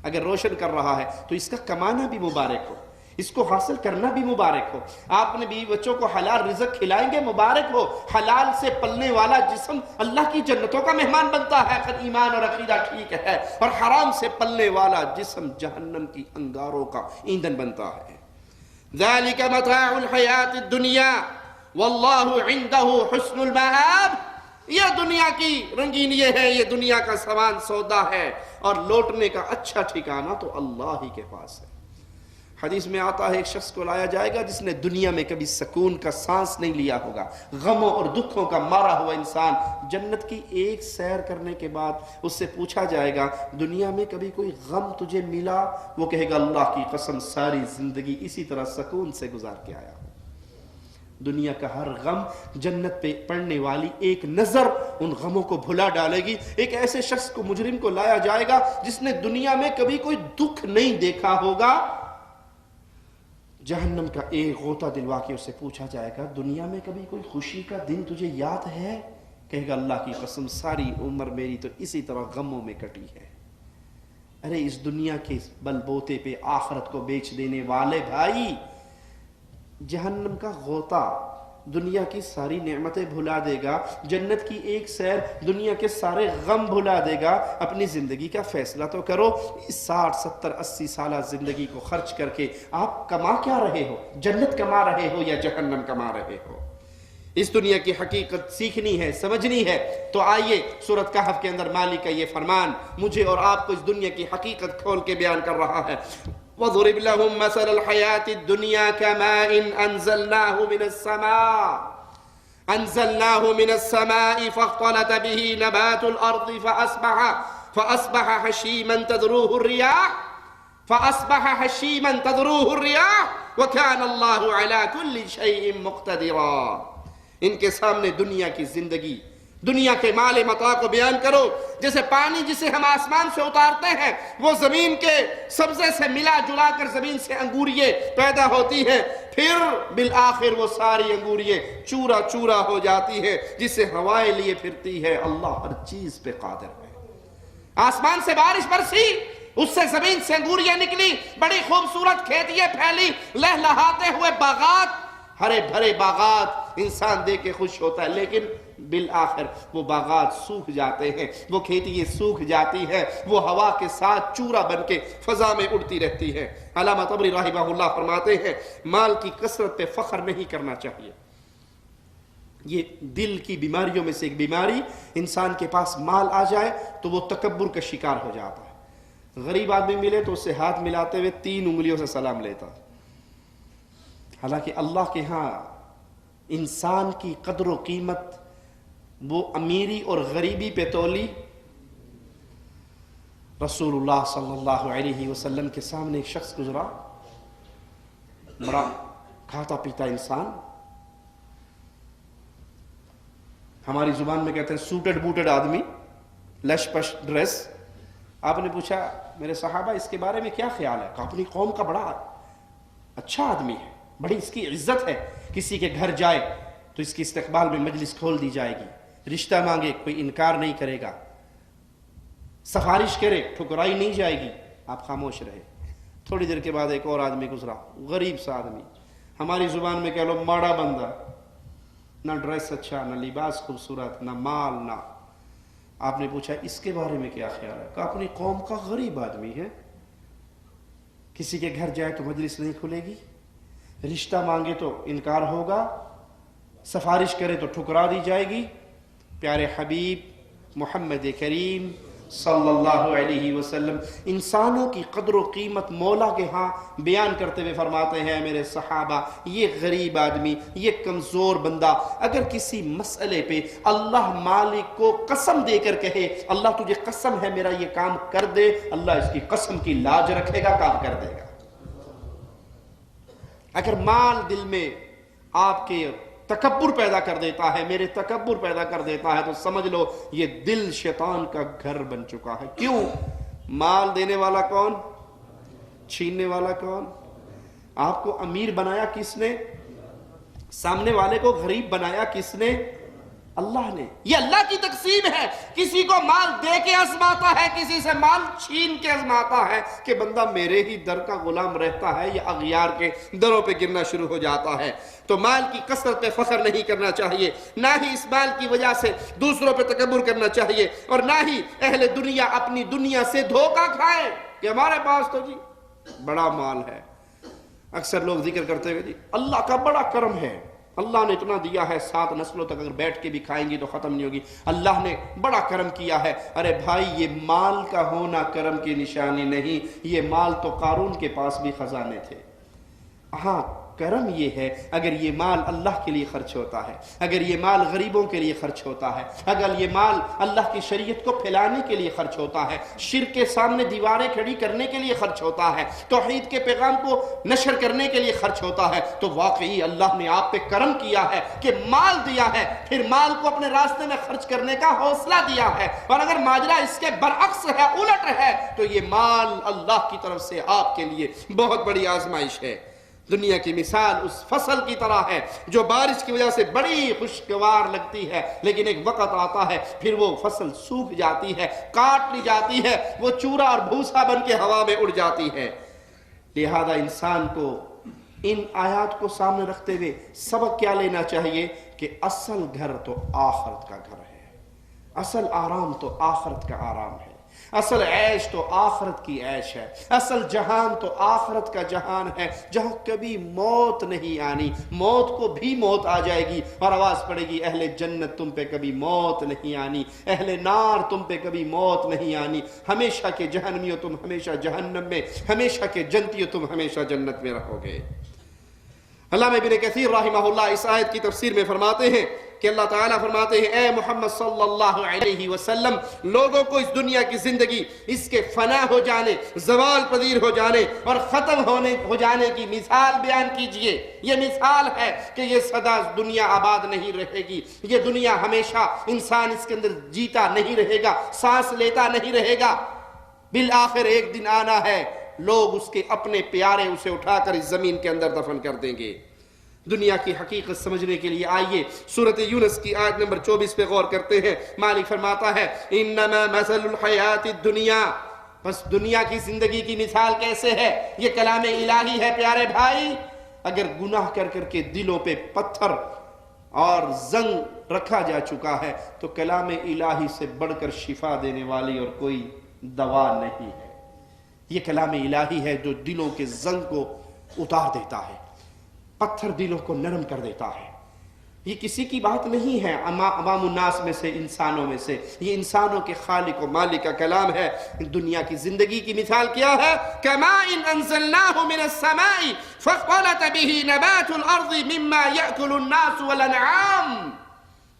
Speaker 1: اگر روشن کر رہا ہے تو اس کا کمانا بھی مبارک ہو، اس کو حاصل کرنا بھی مبارک ہو۔ آپ نے بیوی بچوں کو حلال رزق کھلائیں گے، مبارک ہو۔ حلال سے پلنے والا جسم اللہ کی جنتوں کا مہمان بنتا ہے اگر ایمان اور عقیدہ ٹھیک ہے، اور حرام سے پلنے والا جسم جہنم کی انگاروں کا ایندھن بنتا ہے۔ ذَلِكَ مَتَاعُ الْحَيَاةِ الدُّنْيَا وَاللَّهُ عِنْدَهُ حُسْنُ الْمَآبِ۔ یہ دنیا کی رنگین یہ ہے، یہ دنیا کا سامان سودا ہے، اور لوٹنے کا اچھا ٹھکانہ تو اللہ ہی کے پاس ہے۔ حدیث میں آتا ہے ایک شخص کو لایا جائے گا جس نے دنیا میں کبھی سکون کا سانس نہیں لیا ہوگا، غموں اور دکھوں کا مارا ہوا انسان۔ جنت کی ایک سیر کرنے کے بعد اس سے پوچھا جائے گا دنیا میں کبھی کوئی غم تجھے ملا؟ وہ کہے گا اللہ کی قسم ساری زندگی اسی طرح سکون سے گزار کے آیا ہوں۔ دنیا کا ہر غم جنت پہ پڑنے والی ایک نظر ان غموں کو بھلا ڈالے گی۔ ایک ایسے شخص کو، مجرم کو لایا جائے گا جس نے دنیا میں کبھی کوئی دکھ نہیں دیکھا ہوگا، جہنم کا ایک غوطہ دلوا کے اسے پوچھا جائے گا دنیا میں کبھی کوئی خوشی کا دن تجھے یاد ہے؟ کہے گا اللہ کی قسم ساری عمر میری تو اسی طرح غموں میں کٹی ہے۔ ارے اس دنیا کے بل بوتے پہ آخرت کو بیچ دینے والے بھائی، جہنم کا غوطہ دنیا کی ساری نعمتیں بھلا دے گا، جنت کی ایک سیر دنیا کے سارے غم بھلا دے گا۔ اپنی زندگی کا فیصلہ تو کرو۔ 60 70 80 سالہ زندگی کو خرچ کر کے آپ کما کیا رہے ہو؟ جنت کما رہے ہو یا جہنم کما رہے ہو؟ اس دنیا کی حقیقت سیکھنی ہے، سمجھنی ہے، تو آئیے سورۃ کہف کے اندر مالک کا یہ فرمان مجھے اور آپ کو اس دنیا کی حقیقت کھول کے بیان کر رہا ہے۔ وَضْرِبْ لَهُمْ مَثَلَ الْحَيَاةِ الدُّنْيَا كَمَاءٍ أَنزَلْنَاهُ مِنَ السَّمَاءِ فَاخْتَلَطَ بِهِ نَبَاتُ الْأَرْضِ فَأَصْبَحَ هَشِيمًا تَذْرُوهُ الرِّيَاحُ وَكَانَ اللَّهُ عَلَى كُلِّ شَيْءٍ مُقْتَدِرًا۔ ان کے سامنے دنیا کی زندگی، دنیا کے مال متاع کو بیان کرو، جیسے پانی جسے ہم آسمان سے اتارتے ہیں وہ زمین کے سبزے سے ملا جلا کر زمین سے انگوریے پیدا ہوتی ہیں، پھر بالآخر وہ ساری انگوریے چورا چورا ہو جاتی ہے، جسے ہوائیں لیے پھرتی ہے۔ اللہ ہر چیز پہ قادر ہے۔ آسمان سے بارش برسی، اس سے زمین سے انگوریاں نکلی، بڑی خوبصورت کھیتیاں پھیلی، لہلہاتے ہوئے باغات، ہرے بھرے باغات، انسان دیکھ کے خوش ہوتا ہے، لیکن بالآخر وہ باغات سوکھ جاتے ہیں، وہ کھیتیاں سوکھ جاتی ہے، وہ ہوا کے ساتھ چورا بن کے فضا میں اڑتی رہتی ہے۔ علامہ طبری رحمہ اللہ فرماتے ہیں مال کی کثرت پہ فخر نہیں کرنا چاہیے۔ یہ دل کی بیماریوں میں سے ایک بیماری، انسان کے پاس مال آ جائے تو وہ تکبر کا شکار ہو جاتا ہے۔ غریب آدمی ملے تو اس سے ہاتھ ملاتے ہوئے 3 انگلیوں سے سلام لیتا، حالانکہ اللہ کے ہاں انسان کی قدر و قیمت وہ امیری اور غریبی پہ تولی۔ رسول اللہ صلی اللہ علیہ وسلم کے سامنے ایک شخص گزرا، بڑا کھاتا پیتا انسان، ہماری زبان میں کہتے ہیں سوٹڈ بوٹڈ آدمی، لش پش ڈریس۔ آپ نے پوچھا میرے صحابہ اس کے بارے میں کیا خیال ہے؟ کہا اپنی قوم کا بڑا اچھا آدمی ہے، بڑی اس کی عزت ہے، کسی کے گھر جائے تو اس کی استقبال میں مجلس کھول دی جائے گی، رشتہ مانگے کوئی انکار نہیں کرے گا، سفارش کرے ٹھکرائی نہیں جائے گی۔ آپ خاموش رہے۔ تھوڑی دیر کے بعد ایک اور آدمی گزرا، غریب سا آدمی، ہماری زبان میں کہہ لو ماڑا بندہ، نہ ڈریس اچھا، نہ لباس خوبصورت، نہ مال، نہ۔ آپ نے پوچھا اس کے بارے میں کیا خیال ہے؟ کہا اپنی قوم کا غریب آدمی ہے، کسی کے گھر جائے تو مجلس نہیں کھلے گی، رشتہ مانگے تو انکار ہوگا، سفارش کرے تو ٹھکرا دی جائے گی۔ پیارے حبیب محمد کریم صلی اللہ علیہ وسلم انسانوں کی قدر و قیمت مولا کے ہاں بیان کرتے ہوئے فرماتے ہیں میرے صحابہ، یہ غریب آدمی، یہ کمزور بندہ اگر کسی مسئلے پہ اللہ مالک کو قسم دے کر کہے اللہ تجھے قسم ہے میرا یہ کام کر دے، اللہ اس کی قسم کی لاج رکھے گا، کام کر دے گا۔ اگر مال دل میں آپ کے تکبر پیدا کر دیتا ہے، میرے تکبر پیدا کر دیتا ہے، تو سمجھ لو یہ دل شیطان کا گھر بن چکا ہے۔ کیوں؟ مال دینے والا کون؟ چھیننے والا کون؟ آپ کو امیر بنایا کس نے؟ سامنے والے کو غریب بنایا کس نے؟ اللہ نے۔ یہ اللہ کی تقسیم ہے، کسی کو مال دے کے آزماتا ہے، کسی سے مال چھین کے آزماتا ہے کہ بندہ میرے ہی در کا غلام رہتا ہے یا اغیار کے دروں پہ گرنا شروع ہو جاتا ہے۔ تو مال کی کثرت پہ فخر نہیں کرنا چاہیے، نہ ہی اس مال کی وجہ سے دوسروں پہ تکبر کرنا چاہیے، اور نہ ہی اہل دنیا اپنی دنیا سے دھوکہ کھائے کہ ہمارے پاس تو جی بڑا مال ہے۔ اکثر لوگ ذکر کرتے ہوئے جی اللہ کا بڑا کرم ہے، اللہ نے اتنا دیا ہے 7 نسلوں تک اگر بیٹھ کے بھی کھائیں گی تو ختم نہیں ہوگی، اللہ نے بڑا کرم کیا ہے۔ ارے بھائی یہ مال کا ہونا کرم کی نشانی نہیں، یہ مال تو قارون کے پاس بھی خزانے تھے۔ ہاں کرم یہ ہے اگر یہ مال اللہ کے لیے خرچ ہوتا ہے، اگر یہ مال غریبوں کے لیے خرچ ہوتا ہے، اگر یہ مال اللہ کی شریعت کو پھیلانے کے لیے خرچ ہوتا ہے، شرک کے سامنے دیواریں کھڑی کرنے کے لیے خرچ ہوتا ہے، توحید کے پیغام کو نشر کرنے کے لیے خرچ ہوتا ہے، تو واقعی اللہ نے آپ پہ کرم کیا ہے کہ مال دیا ہے، پھر مال کو اپنے راستے میں خرچ کرنے کا حوصلہ دیا ہے۔ اور اگر ماجرا اس کے برعکس ہے، الٹ ہے، تو یہ مال اللہ کی طرف سے آپ کے لیے بہت بڑی آزمائش ہے۔ دنیا کی مثال اس فصل کی طرح ہے جو بارش کی وجہ سے بڑی خوشگوار لگتی ہے، لیکن ایک وقت آتا ہے پھر وہ فصل سوکھ جاتی ہے، کاٹ لی جاتی ہے، وہ چورا اور بھوسا بن کے ہوا میں اڑ جاتی ہے۔ لہذا انسان کو ان آیات کو سامنے رکھتے ہوئے سبق کیا لینا چاہیے کہ اصل گھر تو آخرت کا گھر ہے، اصل آرام تو آخرت کا آرام ہے، اصل عیش تو آخرت کی عیش ہے، اصل جہان تو آخرت کا جہان ہے جہاں کبھی موت نہیں آنی، موت کو بھی موت آ جائے گی اور آواز پڑے گی اہل جنت تم پہ کبھی موت نہیں آنی، اہل نار تم پہ کبھی موت نہیں آنی، ہمیشہ کے جہنمیوں تم ہمیشہ جہنم میں، ہمیشہ کے جنتیوں تم ہمیشہ جنت میں رہو گے۔ علامہ ابن کثیر رحمہ اللہ اس آیت کی تفسیر میں فرماتے ہیں کہ اللہ تعالیٰ فرماتے ہیں اے محمد صلی اللہ علیہ وسلم لوگوں کو اس دنیا کی زندگی، اس کے فنا ہو جانے، زوال پذیر ہو جانے اور ختم ہو جانے کی مثال بیان کیجئے۔ یہ مثال ہے کہ یہ سدا دنیا آباد نہیں رہے گی، یہ دنیا ہمیشہ انسان اس کے اندر جیتا نہیں رہے گا، سانس لیتا نہیں رہے گا، بالآخر ایک دن آنا ہے لوگ اس کے اپنے پیارے اسے اٹھا کر اس زمین کے اندر دفن کر دیں گے۔ دنیا کی حقیقت سمجھنے کے لیے آئیے سورۃ یونس کی آیت نمبر 24 پہ غور کرتے ہیں۔ مالک فرماتا ہے انما مثل الحیات الدنیا، بس دنیا کی زندگی کی مثال کیسے ہے؟ یہ کلام الہی ہے پیارے بھائی۔ اگر گناہ کر کر کے دلوں پہ پتھر اور زنگ رکھا جا چکا ہے تو کلام الہی سے بڑھ کر شفا دینے والی اور کوئی دوا نہیں ہے۔ یہ کلام الہی ہے جو دلوں کے زنگ کو اتار دیتا ہے، پتھر دلوں کو نرم کر دیتا ہے۔ یہ کسی کی بات نہیں ہے عوام الناس میں سے، انسانوں میں سے، یہ انسانوں کے خالق و مالک کا کلام ہے۔ دنیا کی زندگی کی مثال کیا ہے؟ كَمَاءٍ أَنزَلْنَاهُ مِنَ السَّمَاءِ فَاخْتَلَطَ بِهِ نَبَاتُ الْأَرْضِ مِمَّا يَأْكُلُ النَّاسُ وَالْأَنْعَامُ۔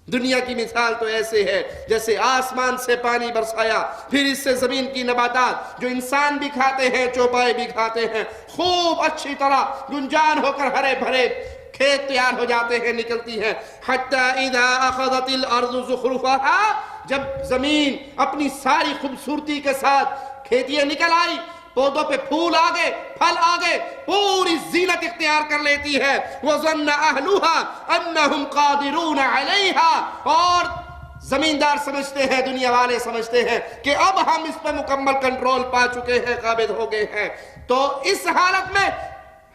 Speaker 1: دنیا کی مثال تو ایسے ہے جیسے آسمان سے پانی برسایا، پھر اس سے زمین کی نباتات جو انسان بھی کھاتے ہیں، چوپائے بھی کھاتے ہیں، خوب اچھی طرح گنجان ہو کر ہرے بھرے کھیت تیار ہو جاتے ہیں، نکلتی ہیں۔ حَتَّى إِذَا أَخَذَتِ الْأَرْضُ زُخْرُفَهَا، جب زمین اپنی ساری خوبصورتی کے ساتھ کھیتیاں نکل آئی، پودوں پہ پھول آگے، پھل آگے، پوری زینت اختیار کر لیتی ہے۔ وَظَنَّ أَهْلُهَا أَنَّهُمْ قَادِرُونَ عَلَيْهَا، اور زمیندار سمجھتے ہیں، دنیا والے سمجھتے ہیں کہ اب ہم اس پہ مکمل کنٹرول پا چکے ہیں، قابض ہو گئے ہیں۔ تو اس حالت میں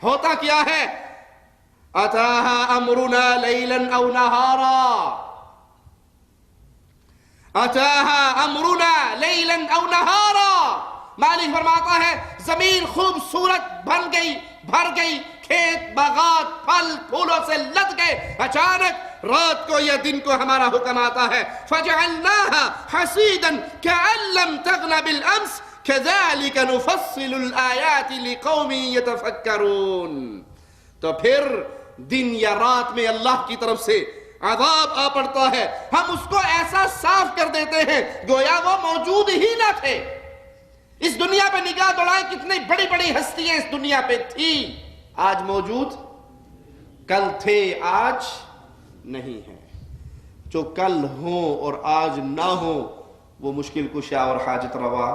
Speaker 1: ہوتا کیا ہے؟ أَتَاهَا أَمْرُنَا لَيْلًا أَوْ نَهَارًا، أَتَاهَا أَمْرُنَا لَيْلًا أَوْ نَهَارًا۔ مالک فرماتا ہے زمین خوبصورت بن گئی، بھر گئی، کھیت باغات پھل پھولوں سے لد گئے، اچانک رات کو یا دن کو ہمارا حکم آتا ہے فَجَعَلْنَاهَا حَسِيدًا كَأَن لَّمْ تَغْنَ بِالْأَمْسِ كَذَلِكَ نُفَصِّلُ الْآيَاتِ لِقَوْمٍ يَتَفَكَّرُونَ۔ تو پھر دن یا رات میں اللہ کی طرف سے عذاب آ پڑتا ہے، ہم اس کو ایسا صاف کر دیتے ہیں گویا وہ موجود ہی نہ تھے۔ اس دنیا پہ نگاہ دوڑائیں، کتنی بڑی بڑی ہستیاں اس دنیا پہ تھی، آج موجود، کل تھے آج نہیں ہیں۔ جو کل ہوں اور آج نہ ہوں وہ مشکل کشا اور حاجت روا،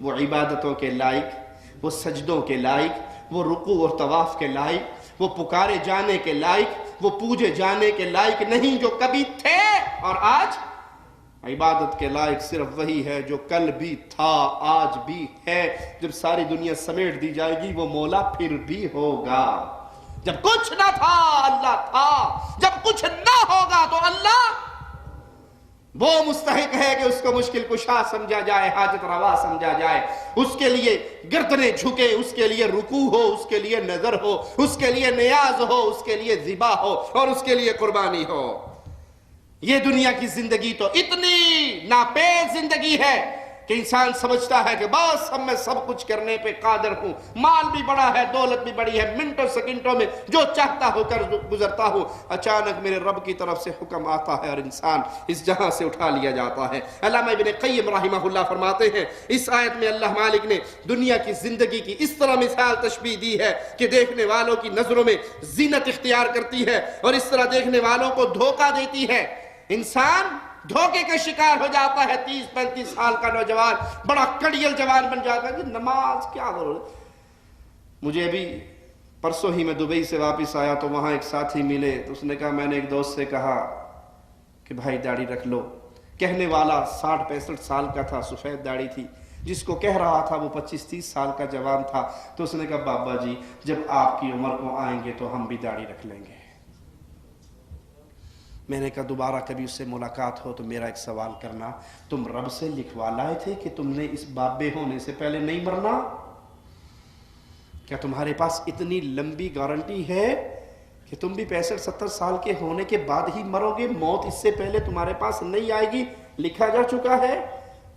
Speaker 1: وہ عبادتوں کے لائق، وہ سجدوں کے لائق، وہ رکوع اور طواف کے لائق، وہ پکارے جانے کے لائق، وہ پوجے جانے کے لائق نہیں جو کبھی تھے، اور آج عبادت کے لائق صرف وہی ہے جو کل بھی تھا، آج بھی ہے۔ جب ساری دنیا سمیٹ دی جائے گی وہ مولا پھر بھی ہوگا۔ جب کچھ نہ تھا اللہ تھا، جب کچھ نہ ہوگا تو اللہ وہ مستحق ہے کہ اس کو مشکل کشا سمجھا جائے، حاجت روا سمجھا جائے، اس کے لیے گردنیں جھکے، اس کے لیے رکوع ہو، اس کے لیے نظر ہو، اس کے لیے نیاز ہو، اس کے لیے ذبح ہو اور اس کے لیے قربانی ہو۔ یہ دنیا کی زندگی تو اتنی ناپید زندگی ہے کہ انسان سمجھتا ہے کہ بس اب میں سب کچھ کرنے پہ قادر ہوں، مال بھی بڑا ہے، دولت بھی بڑی ہے، منٹوں سیکنڈوں میں جو چاہتا ہو کر گزرتا ہوں۔ اچانک میرے رب کی طرف سے حکم آتا ہے اور انسان اس جہاں سے اٹھا لیا جاتا ہے۔ علامہ ابن قیم رحمہ اللہ فرماتے ہیں اس آیت میں اللہ مالک نے دنیا کی زندگی کی اس طرح مثال تشبیہ دی ہے کہ دیکھنے والوں کی نظروں میں زینت اختیار کرتی ہے اور اس طرح دیکھنے والوں کو دھوکہ دیتی ہے۔ انسان دھوکے کا شکار ہو جاتا ہے، 30-35 سال کا نوجوان بڑا کڑیل جوان بن جاتا ہے کہ نماز کیا ضرورت۔ مجھے ابھی پرسوں ہی میں دبئی سے واپس آیا تو وہاں ایک ساتھی ملے تو اس نے کہا، میں نے ایک دوست سے کہا کہ بھائی داڑھی رکھ لو۔ کہنے والا 60-65 سال کا تھا، سفید داڑھی تھی، جس کو کہہ رہا تھا وہ 25-30 سال کا جوان تھا۔ تو اس نے کہا بابا جی جب آپ کی عمر کو آئیں گے تو ہم بھی داڑھی رکھ لیں گے۔ میں نے کہا دوبارہ کبھی اس سے ملاقات ہو تو میرا ایک سوال کرنا، تم رب سے لکھوا لائے تھے کہ تم نے اس بابے ہونے سے پہلے نہیں مرنا؟ کیا تمہارے پاس اتنی لمبی گارنٹی ہے کہ تم بھی 65-70 سال کے ہونے کے بعد ہی مرو گے، موت اس سے پہلے تمہارے پاس نہیں آئے گی؟ لکھا جا چکا ہے۔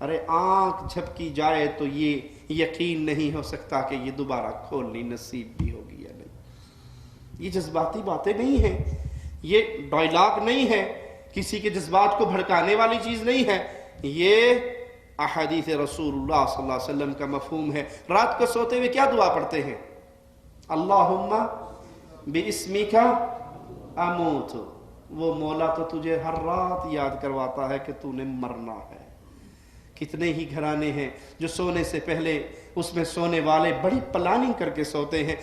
Speaker 1: ارے آنکھ جھپکی جائے تو یہ یقین نہیں ہو سکتا کہ یہ دوبارہ کھولنی نصیب بھی ہوگی یا نہیں۔ یہ جذباتی باتیں نہیں ہیں، یہ ڈائلاگ نہیں ہے، کسی کے جذبات کو بھڑکانے والی چیز نہیں ہے، یہ احادیث رسول اللہ صلی اللہ علیہ وسلم کا مفہوم ہے۔ رات کو سوتے ہوئے کیا دعا پڑھتے ہیں؟ اللہم باسمک اموت۔ وہ مولا تو تجھے ہر رات یاد کرواتا ہے کہ تو نے مرنا ہے۔ کتنے ہی گھرانے ہیں جو سونے سے پہلے اس میں سونے والے بڑی پلاننگ کر کے سوتے ہیں،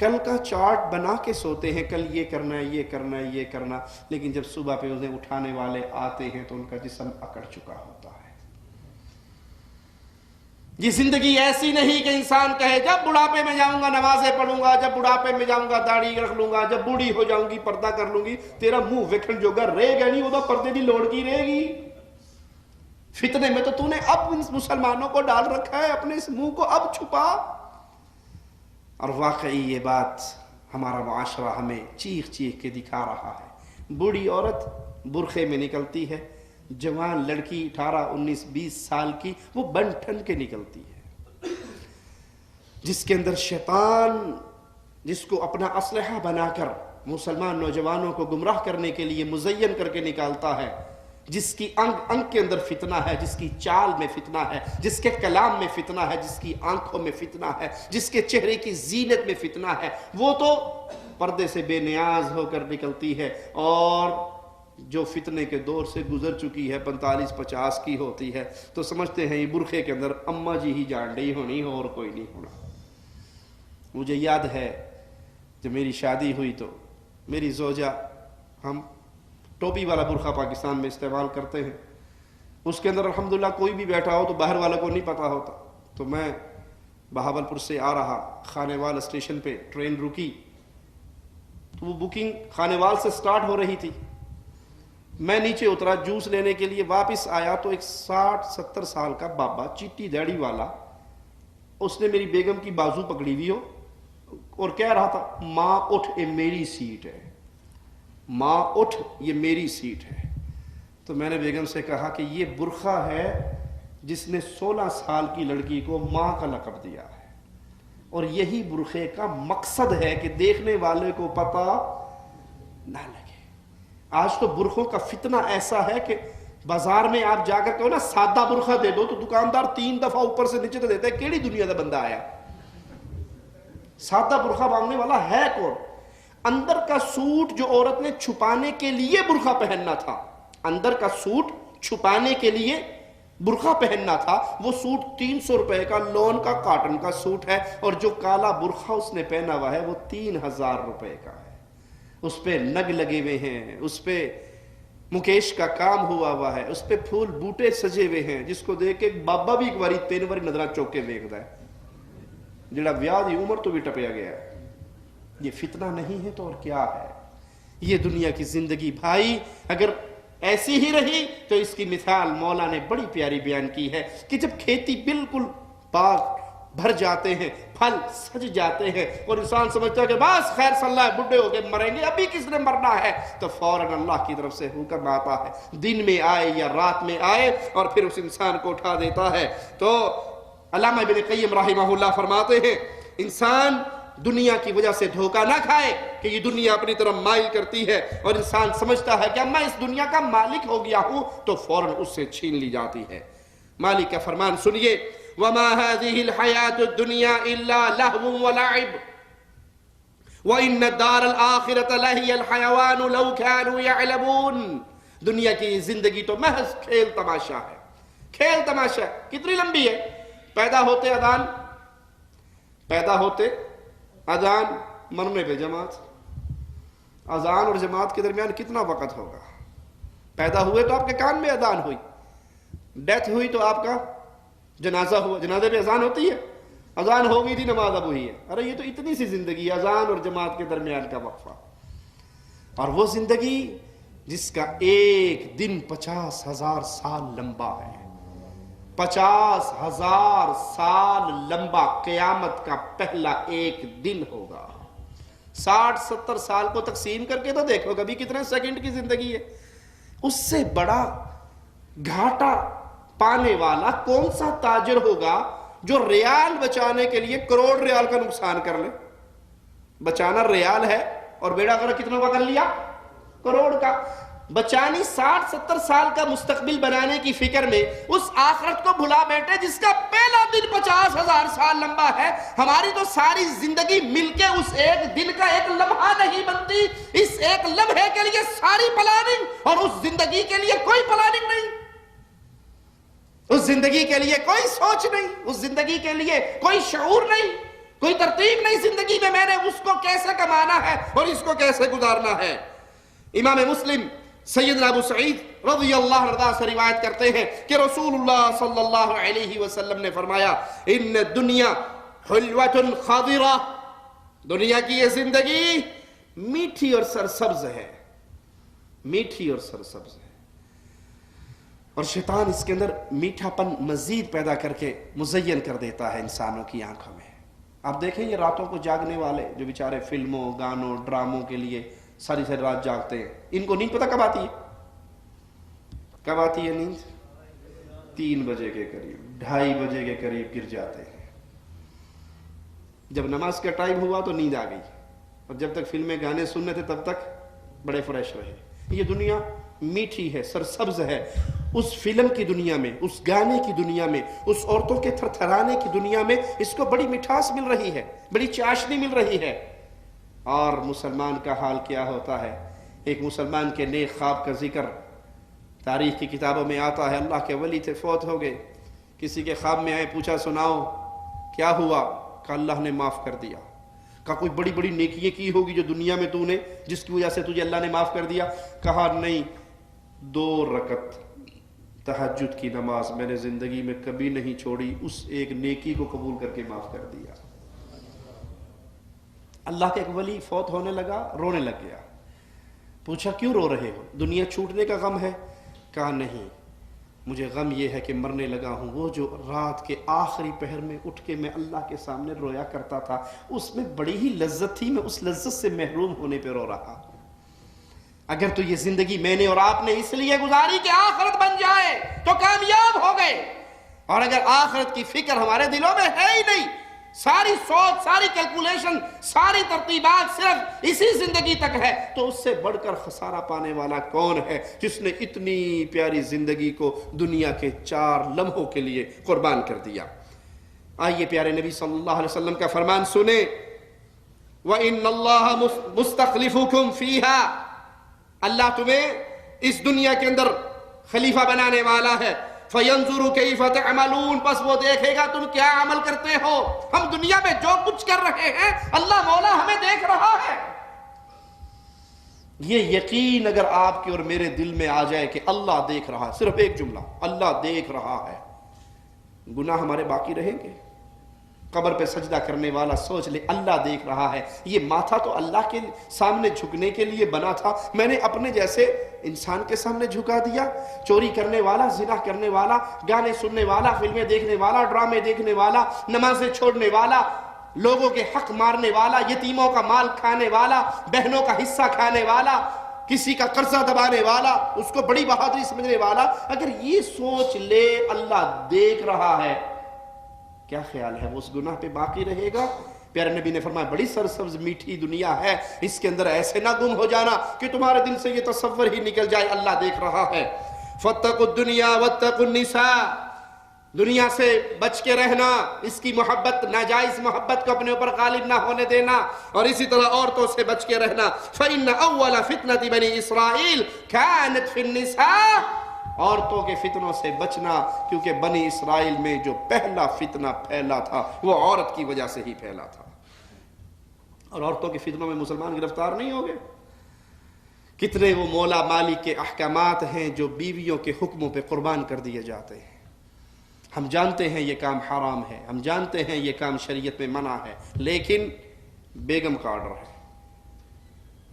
Speaker 1: کل کا چارٹ بنا کے سوتے ہیں، کل یہ کرنا ہے، یہ کرنا ہے، یہ کرنا، لیکن جب صبح پہ انہیں اٹھانے والے آتے ہیں تو ان کا جسم اکڑ چکا ہوتا ہے۔ یہ زندگی ایسی نہیں کہ انسان کہے جب بڑھاپے میں جاؤں گا نمازیں پڑھوں گا، جب بڑھاپے میں جاؤں گا داڑھی رکھ لوں گا، جب بوڑھی ہو جاؤں گی پردہ کر لوں گی۔ تیرا منہ ویکھن جو گر رہے گا نہیں، وہ تو پردے دی لوڑ کی رہے گی۔ فتنے میں تو نے اب مسلمانوں کو ڈال رکھا ہے، اپنے اس منہ کو اب چھپا۔ اور واقعی یہ بات ہمارا معاشرہ ہمیں چیخ چیخ کے دکھا رہا ہے۔ بوڑھی عورت برقعے میں نکلتی ہے، جوان لڑکی 18 19 20 سال کی وہ بن ٹھن کے نکلتی ہے، جس کے اندر شیطان جس کو اپنا اسلحہ بنا کر مسلمان نوجوانوں کو گمراہ کرنے کے لیے مزین کر کے نکالتا ہے، جس کی انگ انگ کے اندر فتنہ ہے، جس کی چال میں فتنہ ہے، جس کے کلام میں فتنہ ہے، جس کی آنکھوں میں فتنہ ہے، جس کے چہرے کی زینت میں فتنہ ہے، وہ تو پردے سے بے نیاز ہو کر نکلتی ہے، اور جو فتنے کے دور سے گزر چکی ہے 45 50 کی ہوتی ہے تو سمجھتے ہیں یہ برقعے کے اندر اماں جی ہی جان رہی ہونی اور کوئی نہیں ہونا۔ مجھے یاد ہے جب میری شادی ہوئی تو میری زوجہ، ہم ٹوپی والا برقعہ پاکستان میں استعمال کرتے ہیں، اس کے اندر الحمدللہ کوئی بھی بیٹھا ہو تو باہر والوں کو نہیں پتا ہوتا، تو میں بہاولپور سے آ رہا، خانیوال اسٹیشن پہ ٹرین رکی تو وہ بکنگ خانیوال سے سٹارٹ ہو رہی تھی، میں نیچے اترا جوس لینے کے لیے، واپس آیا تو ایک 60 70 سال کا بابا چٹی داڑھی والا، اس نے میری بیگم کی بازو پکڑی ہوئی ہو اور کہہ رہا تھا ماں اٹھ یہ میری سیٹ ہے، ماں اٹھ یہ میری سیٹ ہے۔ تو میں نے بیگم سے کہا کہ یہ برقعہ ہے جس نے 16 سال کی لڑکی کو ماں کا لقب دیا ہے، اور یہی برقعے کا مقصد ہے کہ دیکھنے والے کو پتہ نہ لگے۔ آج تو برقعوں کا فتنہ ایسا ہے کہ بازار میں آپ جا کر کہو نا سادہ برقعہ دے دو تو دکاندار 3 دفعہ اوپر سے نیچے تو دیتا ہے، کیڑی دنیا کا بندہ آیا، سادہ برقعہ مانگنے والا ہے کون؟ اندر کا سوٹ جو عورت نے چھپانے کے لیے برقعہ پہننا تھا، اندر کا سوٹ چھپانے کے لیے برقعہ پہننا تھا، وہ سوٹ 300 روپے کا لون کا کاٹن کا سوٹ ہے، اور جو کالا برقعہ اس نے پہنا ہوا ہے وہ 3000 روپے کا ہے۔ اس پہ نگ لگے ہوئے ہیں، اس پہ مکیش کا کام ہوا ہے، اس پہ پھول بوٹے سجے ہوئے ہیں، جس کو دیکھ کے بابا بھی ایک باری 3 باری نظرہ چوک کے ویکھدا ہے، جڑا ویاہ دی عمر تو بھی ٹپیا گیا ہے۔ یہ فتنہ نہیں ہے تو اور کیا ہے؟ یہ دنیا کی زندگی بھائی اگر ایسی ہی رہی تو اس کی مثال مولا نے بڑی پیاری بیان کی ہے کہ جب کھیتی بالکل باغ بھر جاتے ہیں، پھل سج جاتے ہیں، اور انسان سمجھتا ہے کہ بس خیر صلی اللہ ہے، بڈھے ہو کے مریں گے، ابھی کس نے مرنا ہے، تو فوراً اللہ کی طرف سے حکم آتا ہے، دن میں آئے یا رات میں آئے، اور پھر اس انسان کو اٹھا دیتا ہے۔ تو علامہ ابن قیم رحمہ اللہ فرماتے ہیں انسان دنیا کی وجہ سے دھوکہ نہ کھائے کہ یہ دنیا اپنی طرف مائل کرتی ہے، اور انسان سمجھتا ہے کہ میں اس دنیا کا مالک ہو گیا ہوں تو فوراً اس سے چھین لی جاتی ہے۔ مالک کا فرمان سنیے، وَمَا هَذِهِ الْحَيَاةُ الدُّنْيَا إِلَّا لَهْوٌ وَلَعِبٌ وَإِنَّ الدَّارَ الْآخِرَةَ لَهِيَ الْحَيَوَانُ لَوْ كَانُوا يَعْلَمُونَ۔ دنیا کی زندگی تو محض کھیل تماشا ہے، کھیل تماشا ہے۔ کتنی لمبی ہے؟ پیدا ہوتے اذان، مرنے پہ جماعت۔ اذان اور جماعت کے درمیان کتنا وقت ہوگا؟ پیدا ہوئے تو آپ کے کان میں اذان ہوئی، ڈیتھ ہوئی تو آپ کا جنازہ ہوا، جنازے پہ اذان ہوتی ہے، اذان ہو گئی تھی نماز اب ہوئی ہے۔ ارے یہ تو اتنی سی زندگی ہے، اذان اور جماعت کے درمیان کا وقفہ، اور وہ زندگی جس کا ایک دن 50,000 سال لمبا ہے، 50,000 سال لمبا قیامت کا پہلا ایک دن ہوگا۔ 60-70 سال کو تقسیم کر کے تو دیکھو کبھی کتنے سیکنڈ کی زندگی ہے۔ اس سے بڑا گھاٹا پانے والا کون سا تاجر ہوگا جو ریال بچانے کے لیے کروڑ ریال کا نقصان کر لے؟ بچانا ریال ہے اور بیڑا غرق کتنے کا کر لیا؟ کروڑ کا۔ بچانی 60-70 سال کا مستقبل بنانے کی فکر میں اس آخرت کو بھلا بیٹھے جس کا پہلا دن 50,000 سال لمبا ہے۔ ہماری تو ساری زندگی مل کے اس ایک دن کا ایک لمحہ نہیں بنتی۔ اس ایک لمحے کے لیے ساری پلاننگ، اور اس زندگی کے لیے کوئی پلاننگ نہیں، اس زندگی کے لیے کوئی سوچ نہیں، اس زندگی کے لیے کوئی شعور نہیں۔ کوئی ترتیب نہیں زندگی میں نے اس کو کیسے کمانا ہے اور اس کو کیسے گزارنا ہے۔ امام مسلم سیدنا ابو سعید رضی اللہ عنہ سے روایت کرتے ہیں کہ رسول اللہ صلی اللہ علیہ وسلم نے فرمایا ان دنیا حلوۃ خاضرہ، دنیا کی یہ زندگی میٹھی اور سرسبز ہے، میٹھی اور سرسبز ہے، اور شیطان اس کے اندر میٹھا پن مزید پیدا کر کے مزین کر دیتا ہے انسانوں کی آنکھوں میں۔ آپ دیکھیں یہ راتوں کو جاگنے والے جو بیچارے فلموں گانوں ڈراموں کے لیے ساری ساری رات جاگتے ہیں، ان کو نیند پتہ کب آتی ہے؟ کب آتی ہے نیند؟ 3 بجے کے قریب، 2:30 بجے کے قریب گر جاتے ہیں۔ جب نماز کا ٹائم ہوا تو نیند آ گئی، اور جب تک فلمیں گانے سننے تھے تب تک بڑے فریش رہے۔ یہ دنیا میٹھی ہے، سرسبز ہے، اس فلم کی دنیا میں، اس گانے کی دنیا میں، اس عورتوں کے تھر تھرانے کی دنیا میں اس کو بڑی مٹھاس مل رہی ہے، بڑی چاشنی مل رہی ہے۔ اور مسلمان کا حال کیا ہوتا ہے؟ ایک مسلمان کے نیک خواب کا ذکر تاریخ کی کتابوں میں آتا ہے، اللہ کے ولی تھے، فوت ہو گئے، کسی کے خواب میں آئے، پوچھا سناؤ کیا ہوا؟ کہ اللہ نے معاف کر دیا۔ کہا کوئی بڑی بڑی نیکیاں کی ہوگی جو دنیا میں تو نے، جس کی وجہ سے تجھے اللہ نے معاف کر دیا؟ کہا نہیں، 2 رکعت تہجد کی نماز میں نے زندگی میں کبھی نہیں چھوڑی، اس ایک نیکی کو قبول کر کے معاف کر دیا۔ اللہ کے ایک ولی فوت ہونے لگا، رونے لگ گیا۔ پوچھا کیوں رو رہے ہو؟ دنیا چھوٹنے کا غم ہے؟ کہا نہیں، مجھے غم یہ ہے کہ مرنے لگا ہوں، وہ جو رات کے آخری پہر میں اٹھ کے میں اللہ کے سامنے رویا کرتا تھا، اس میں بڑی ہی لذت تھی، میں اس لذت سے محروم ہونے پہ رو رہا ہوں۔ اگر تو یہ زندگی میں نے اور آپ نے اس لیے گزاری کہ آخرت بن جائے تو کامیاب ہو گئے، اور اگر آخرت کی فکر ہمارے دلوں میں ہے ہی نہیں، ساری سوچ، ساری کیلکولیشن، ساری ترتیبات صرف اسی زندگی تک ہے، تو اس سے بڑھ کر خسارہ پانے والا کون ہے جس نے اتنی پیاری زندگی کو دنیا کے 4 لمحوں کے لیے قربان کر دیا۔ آئیے پیارے نبی صلی اللہ علیہ وسلم کا فرمان سنیں، وَإِنَّ اللَّهَ مُسْتَخْلِفُكُمْ فِيهَا، اللہ تمہیں اس دنیا کے اندر خلیفہ بنانے والا ہے، فَيَنْظُرُ كَيْفَ تَعْمَلُونَ، بس وہ دیکھے گا تم کیا عمل کرتے ہو۔ ہم دنیا میں جو کچھ کر رہے ہیں اللہ مولا ہمیں دیکھ رہا ہے۔ یہ یقین اگر آپ کے اور میرے دل میں آ جائے کہ اللہ دیکھ رہا ہے، صرف ایک جملہ، اللہ دیکھ رہا ہے، گناہ ہمارے باقی رہیں گے۔ قبر پہ سجدہ کرنے والا سوچ لے اللہ دیکھ رہا ہے، یہ ماتھا تو اللہ کے سامنے جھکنے کے لیے بنا تھا، میں نے اپنے جیسے انسان کے سامنے جھکا دیا۔ چوری کرنے والا، زنا کرنے والا، گانے سننے والا، فلمیں دیکھنے والا، ڈرامے دیکھنے والا، نمازیں چھوڑنے والا، لوگوں کے حق مارنے والا، یتیموں کا مال کھانے والا، بہنوں کا حصہ کھانے والا، کسی کا قرضہ دبانے والا، اس کو بڑی بہادری سمجھنے والا، اگر یہ سوچ لے اللہ دیکھ رہا ہے، کیا خیال ہے وہ اس گناہ پہ باقی رہے گا؟ پیارے نبی نے فرمایا بڑی سرسبز میٹھی دنیا ہے، اس کے اندر ایسے نہ گم ہو جانا کہ تمہارے دل سے یہ تصور ہی نکل جائے اللہ دیکھ رہا ہے۔ فَاتَّقُوا الدُّنْيَا وَاتَّقُوا النِّسَاءَ، دنیا سے بچ کے رہنا، اس کی محبت، ناجائز محبت کو اپنے اوپر غالب نہ ہونے دینا، اور اسی طرح عورتوں سے بچ کے رہنا۔ فَإِنَّ أَوَّلَ فِتْنَةِ بَنِي إِسْرَائِيلَ كَانَتْ فِي النِّسَاءِ، عورتوں کے فتنوں سے بچنا، کیونکہ بنی اسرائیل میں جو پہلا فتنہ پھیلا تھا وہ عورت کی وجہ سے ہی پھیلا تھا، اور عورتوں کے فتنوں میں مسلمان گرفتار نہیں ہو گئے۔ کتنے وہ مولا مالی کے احکامات ہیں جو بیویوں کے حکموں پہ قربان کر دیے جاتے ہیں۔ ہم جانتے ہیں یہ کام حرام ہے، ہم جانتے ہیں یہ کام شریعت میں منع ہے، لیکن بیگم کا آرڈر ہے،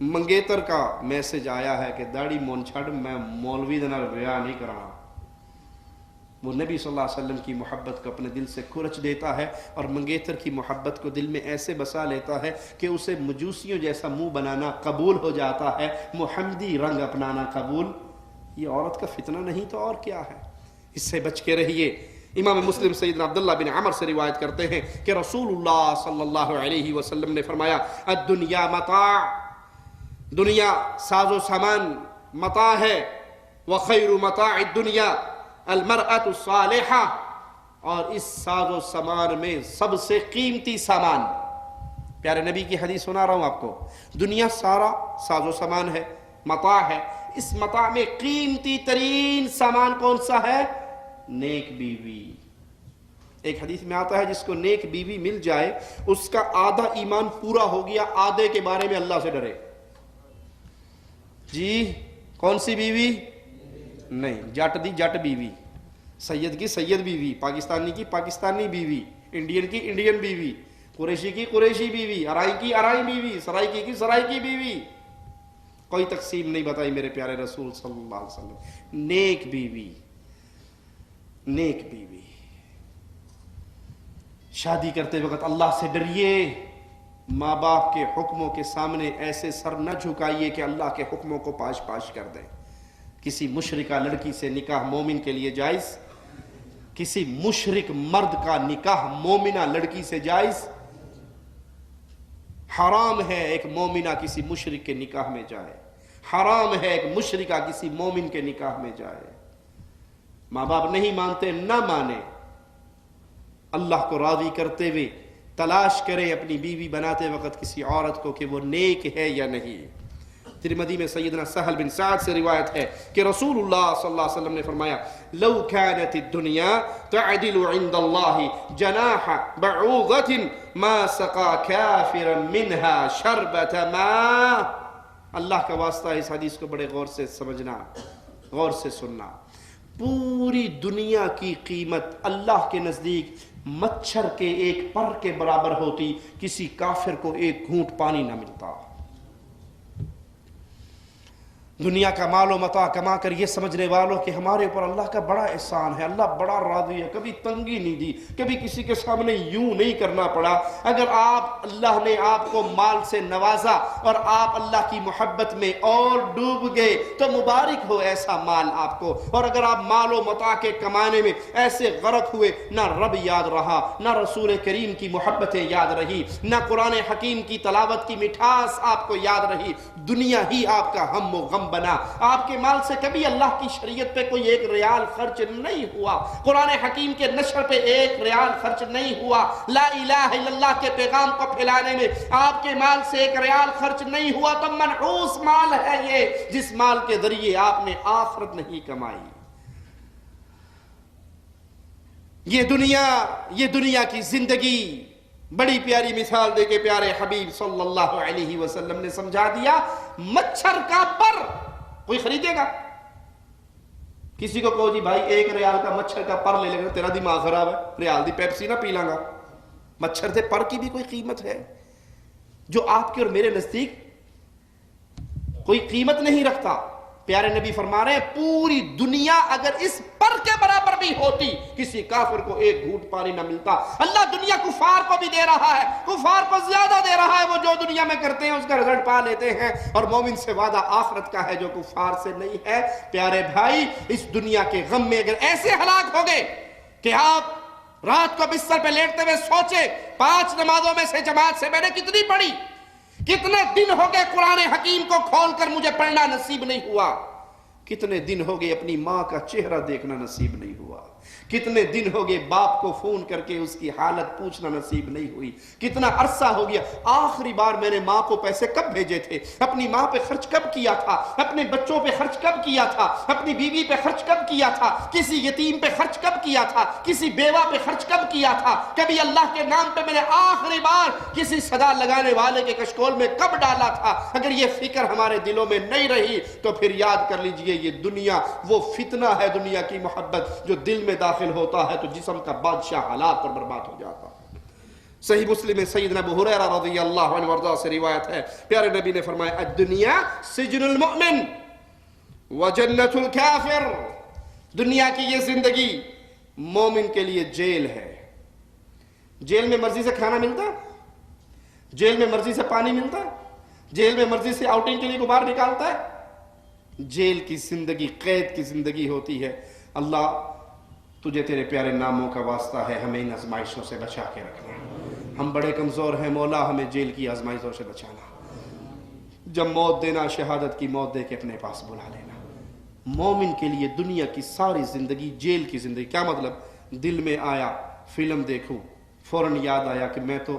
Speaker 1: منگیتر کا میسج آیا ہے کہ داڑھی مون چھڑ، میں مولوی دے نال بیاہ نہیں کرنا۔ وہ نبی صلی اللہ علیہ وسلم کی محبت کو اپنے دل سے کھرچ دیتا ہے، اور منگیتر کی محبت کو دل میں ایسے بسا لیتا ہے کہ اسے مجوسیوں جیسا منہ بنانا قبول ہو جاتا ہے، محمدی رنگ اپنانا قبول۔ یہ عورت کا فتنہ نہیں تو اور کیا ہے؟ اس سے بچ کے رہیے۔ امام مسلم سیدنا عبداللہ بن عمر سے روایت کرتے ہیں کہ رسول اللہ صلی اللہ علیہ وسلم نے فرمایا الدنیا متاع، دنیا ساز و سامان متاع ہے، وخیر متاع الدنیا المرأة الصالحہ، اور اس ساز و سامان میں سب سے قیمتی سامان، پیارے نبی کی حدیث سنا رہا ہوں آپ کو، دنیا سارا ساز و سامان ہے، متاع ہے، اس متاع میں قیمتی ترین سامان کون سا ہے؟ نیک بیوی، ایک حدیث میں آتا ہے جس کو نیک بیوی مل جائے اس کا آدھا ایمان پورا ہو گیا، آدھے کے بارے میں اللہ سے ڈرے۔ جی کون سی بیوی؟ نہیں، جٹ دی جٹ بیوی، سید کی سید بیوی، پاکستانی کی پاکستانی بیوی، انڈین کی انڈین بیوی، قریشی کی قریشی بیوی، ارائی کی ارائی بیوی، سرائکی کی سرائکی بیوی، کوئی تقسیم نہیں بتائی میرے پیارے رسول صلی اللہ علیہ وسلم۔ نیک بیوی، نیک بیوی۔ شادی کرتے وقت اللہ سے ڈریے، ماں باپ کے حکموں کے سامنے ایسے سر نہ جھکائیے کہ اللہ کے حکموں کو پاش پاش کر دیں۔ کسی مشرکہ لڑکی سے نکاح مومن کے لیے جائز، کسی مشرک مرد کا نکاح مومنہ لڑکی سے جائز؟ حرام ہے ایک مومنہ کسی مشرک کے نکاح میں جائے، حرام ہے ایک مشرکہ کسی مومن کے نکاح میں جائے۔ ماں باپ نہیں مانتے، نہ مانے، اللہ کو راضی کرتے ہوئے تلاش کرے اپنی بیوی بناتے وقت کسی عورت کو کہ وہ نیک ہے یا نہیں۔ ترمذی میں سیدنا سہل بن سعد سے روایت ہے کہ رسول اللہ صلی اللہ علیہ وسلم نے فرمایا لو كانت الدنيا تعدل عند الله جناح بعوضة ما سقى كافرا منها شربة ماء۔ اللہ کا واسطہ اس حدیث کو بڑے غور سے سمجھنا، غور سے سننا۔ پوری دنیا کی قیمت اللہ کے نزدیک مچھر کے ایک پر کے برابر ہوتی، کسی کافر کو ایک گھونٹ پانی نہ ملتا۔ دنیا کا مال و متاع کما کر یہ سمجھنے والوں کہ ہمارے اوپر اللہ کا بڑا احسان ہے، اللہ بڑا راضی ہے، کبھی تنگی نہیں دی، کبھی کسی کے سامنے یوں نہیں کرنا پڑا۔ اگر اللہ نے آپ کو مال سے نوازا اور آپ اللہ کی محبت میں اور ڈوب گئے تو مبارک ہو ایسا مال آپ کو، اور اگر آپ مال و متاع کے کمانے میں ایسے غرق ہوئے، نہ رب یاد رہا، نہ رسول کریم کی محبتیں یاد رہی، نہ قرآن حکیم کی تلاوت کی مٹھاس آپ کو یاد رہی، دنیا ہی آپ کا ہم و غم بنا۔ آپ کے مال سے کبھی اللہ کی شریعت پہ کوئی ایک ریال خرچ نہیں ہوا، قرآن حکیم کے نشر پہ ایک ریال خرچ نہیں ہوا، لا الہ الا اللہ کے پیغام کو پھیلانے میں آپ کے مال سے ایک ریال خرچ نہیں ہوا، تو منحوس مال ہے یہ جس مال کے ذریعے آپ نے آخرت نہیں کمائی۔ یہ دنیا کی زندگی بڑی پیاری مثال دے کے پیارے حبیب صلی اللہ علیہ وسلم نے سمجھا دیا۔ مچھر کا پر کوئی خریدے گا؟ کسی کو کہو جی بھائی ایک ریال کا مچھر کا پر لے لے گا، تیرا دماغ خراب ہے، ریال دی پیپسی نہ پی لاں گا۔ مچھر دے پر کی بھی کوئی قیمت ہے جو آپ کے اور میرے نزدیک کوئی قیمت نہیں رکھتا۔ پیارے نبی فرما رہے ہیں پوری دنیا اگر اس پر کے برابر بھی ہوتی کسی کافر کو ایک گھونٹ پانی نہ ملتا۔ اللہ دنیا کفار کو بھی دے رہا ہے، کفار کو زیادہ دے رہا ہے، وہ جو دنیا میں کرتے ہیں اس کا رزلٹ پا لیتے ہیں، اور مومن سے وعدہ آخرت کا ہے جو کفار سے نہیں ہے۔ پیارے بھائی، اس دنیا کے غم میں اگر ایسے ہلاک ہو گئے کہ آپ رات کو بستر پہ لیٹتے ہوئے سوچے 5 نمازوں میں سے جماعت سے میں نے کتنی پڑھی، کتنے دن ہو گئے قرآن حکیم کو کھول کر مجھے پڑھنا نصیب نہیں ہوا، کتنے دن ہو گئے اپنی ماں کا چہرہ دیکھنا نصیب نہیں ہوا، کتنے دن ہو گئے باپ کو فون کر کے اس کی حالت پوچھنا نصیب نہیں ہوئی، کتنا عرصہ ہو گیا آخری بار میں نے ماں کو پیسے کب بھیجے تھے، اپنی ماں پہ خرچ کب کیا تھا، اپنے بچوں پہ خرچ کب کیا تھا، اپنی بیوی پہ خرچ کب کیا تھا، کسی یتیم پہ خرچ کب کیا تھا، کسی بیوہ پہ خرچ کب کیا تھا، کبھی اللہ کے نام پہ میں نے آخری بار کسی صدا لگانے والے کے کشکول میں کب ڈالا تھا۔ اگر یہ فکر ہمارے دلوں میں نہیں رہی تو پھر یاد کر لیجئے یہ دنیا وہ فتنہ ہے، دنیا کی محبت جو دل میں داخل ہوتا ہے تو جسم کا بادشاہ حالات پر برباد ہو جاتا ہے۔ صحیح مسلم میں سیدنا ابو ہریرہ رضی اللہ عنہ وارضاہ سے روایت ہے، پیارے نبی نے فرمایا الدنیا سجن المؤمن وجنت الکافر، دنیا کی یہ زندگی مومن کے لیے جیل ہے۔ جیل میں مرضی سے کھانا ملتا ہے، جیل میں مرضی سے پانی ملتا ہے، جیل میں مرضی سے آؤٹنگ کے لیے کو باہر نکالتا ہے۔ جیل کی زندگی قید کی زندگی ہوتی ہے۔ اللہ تجھے تیرے پیارے ناموں کا واسطہ ہے ہمیں ان آزمائشوں سے بچا کے رکھنا، ہم بڑے کمزور ہیں مولا، ہمیں جیل کی آزمائشوں سے بچانا، جب موت دینا شہادت کی موت دے کے اپنے پاس بلا لینا۔ مومن کے لیے دنیا کی ساری زندگی جیل کی زندگی۔ کیا مطلب؟ دل میں آیا فلم دیکھوں، فوراً یاد آیا کہ میں تو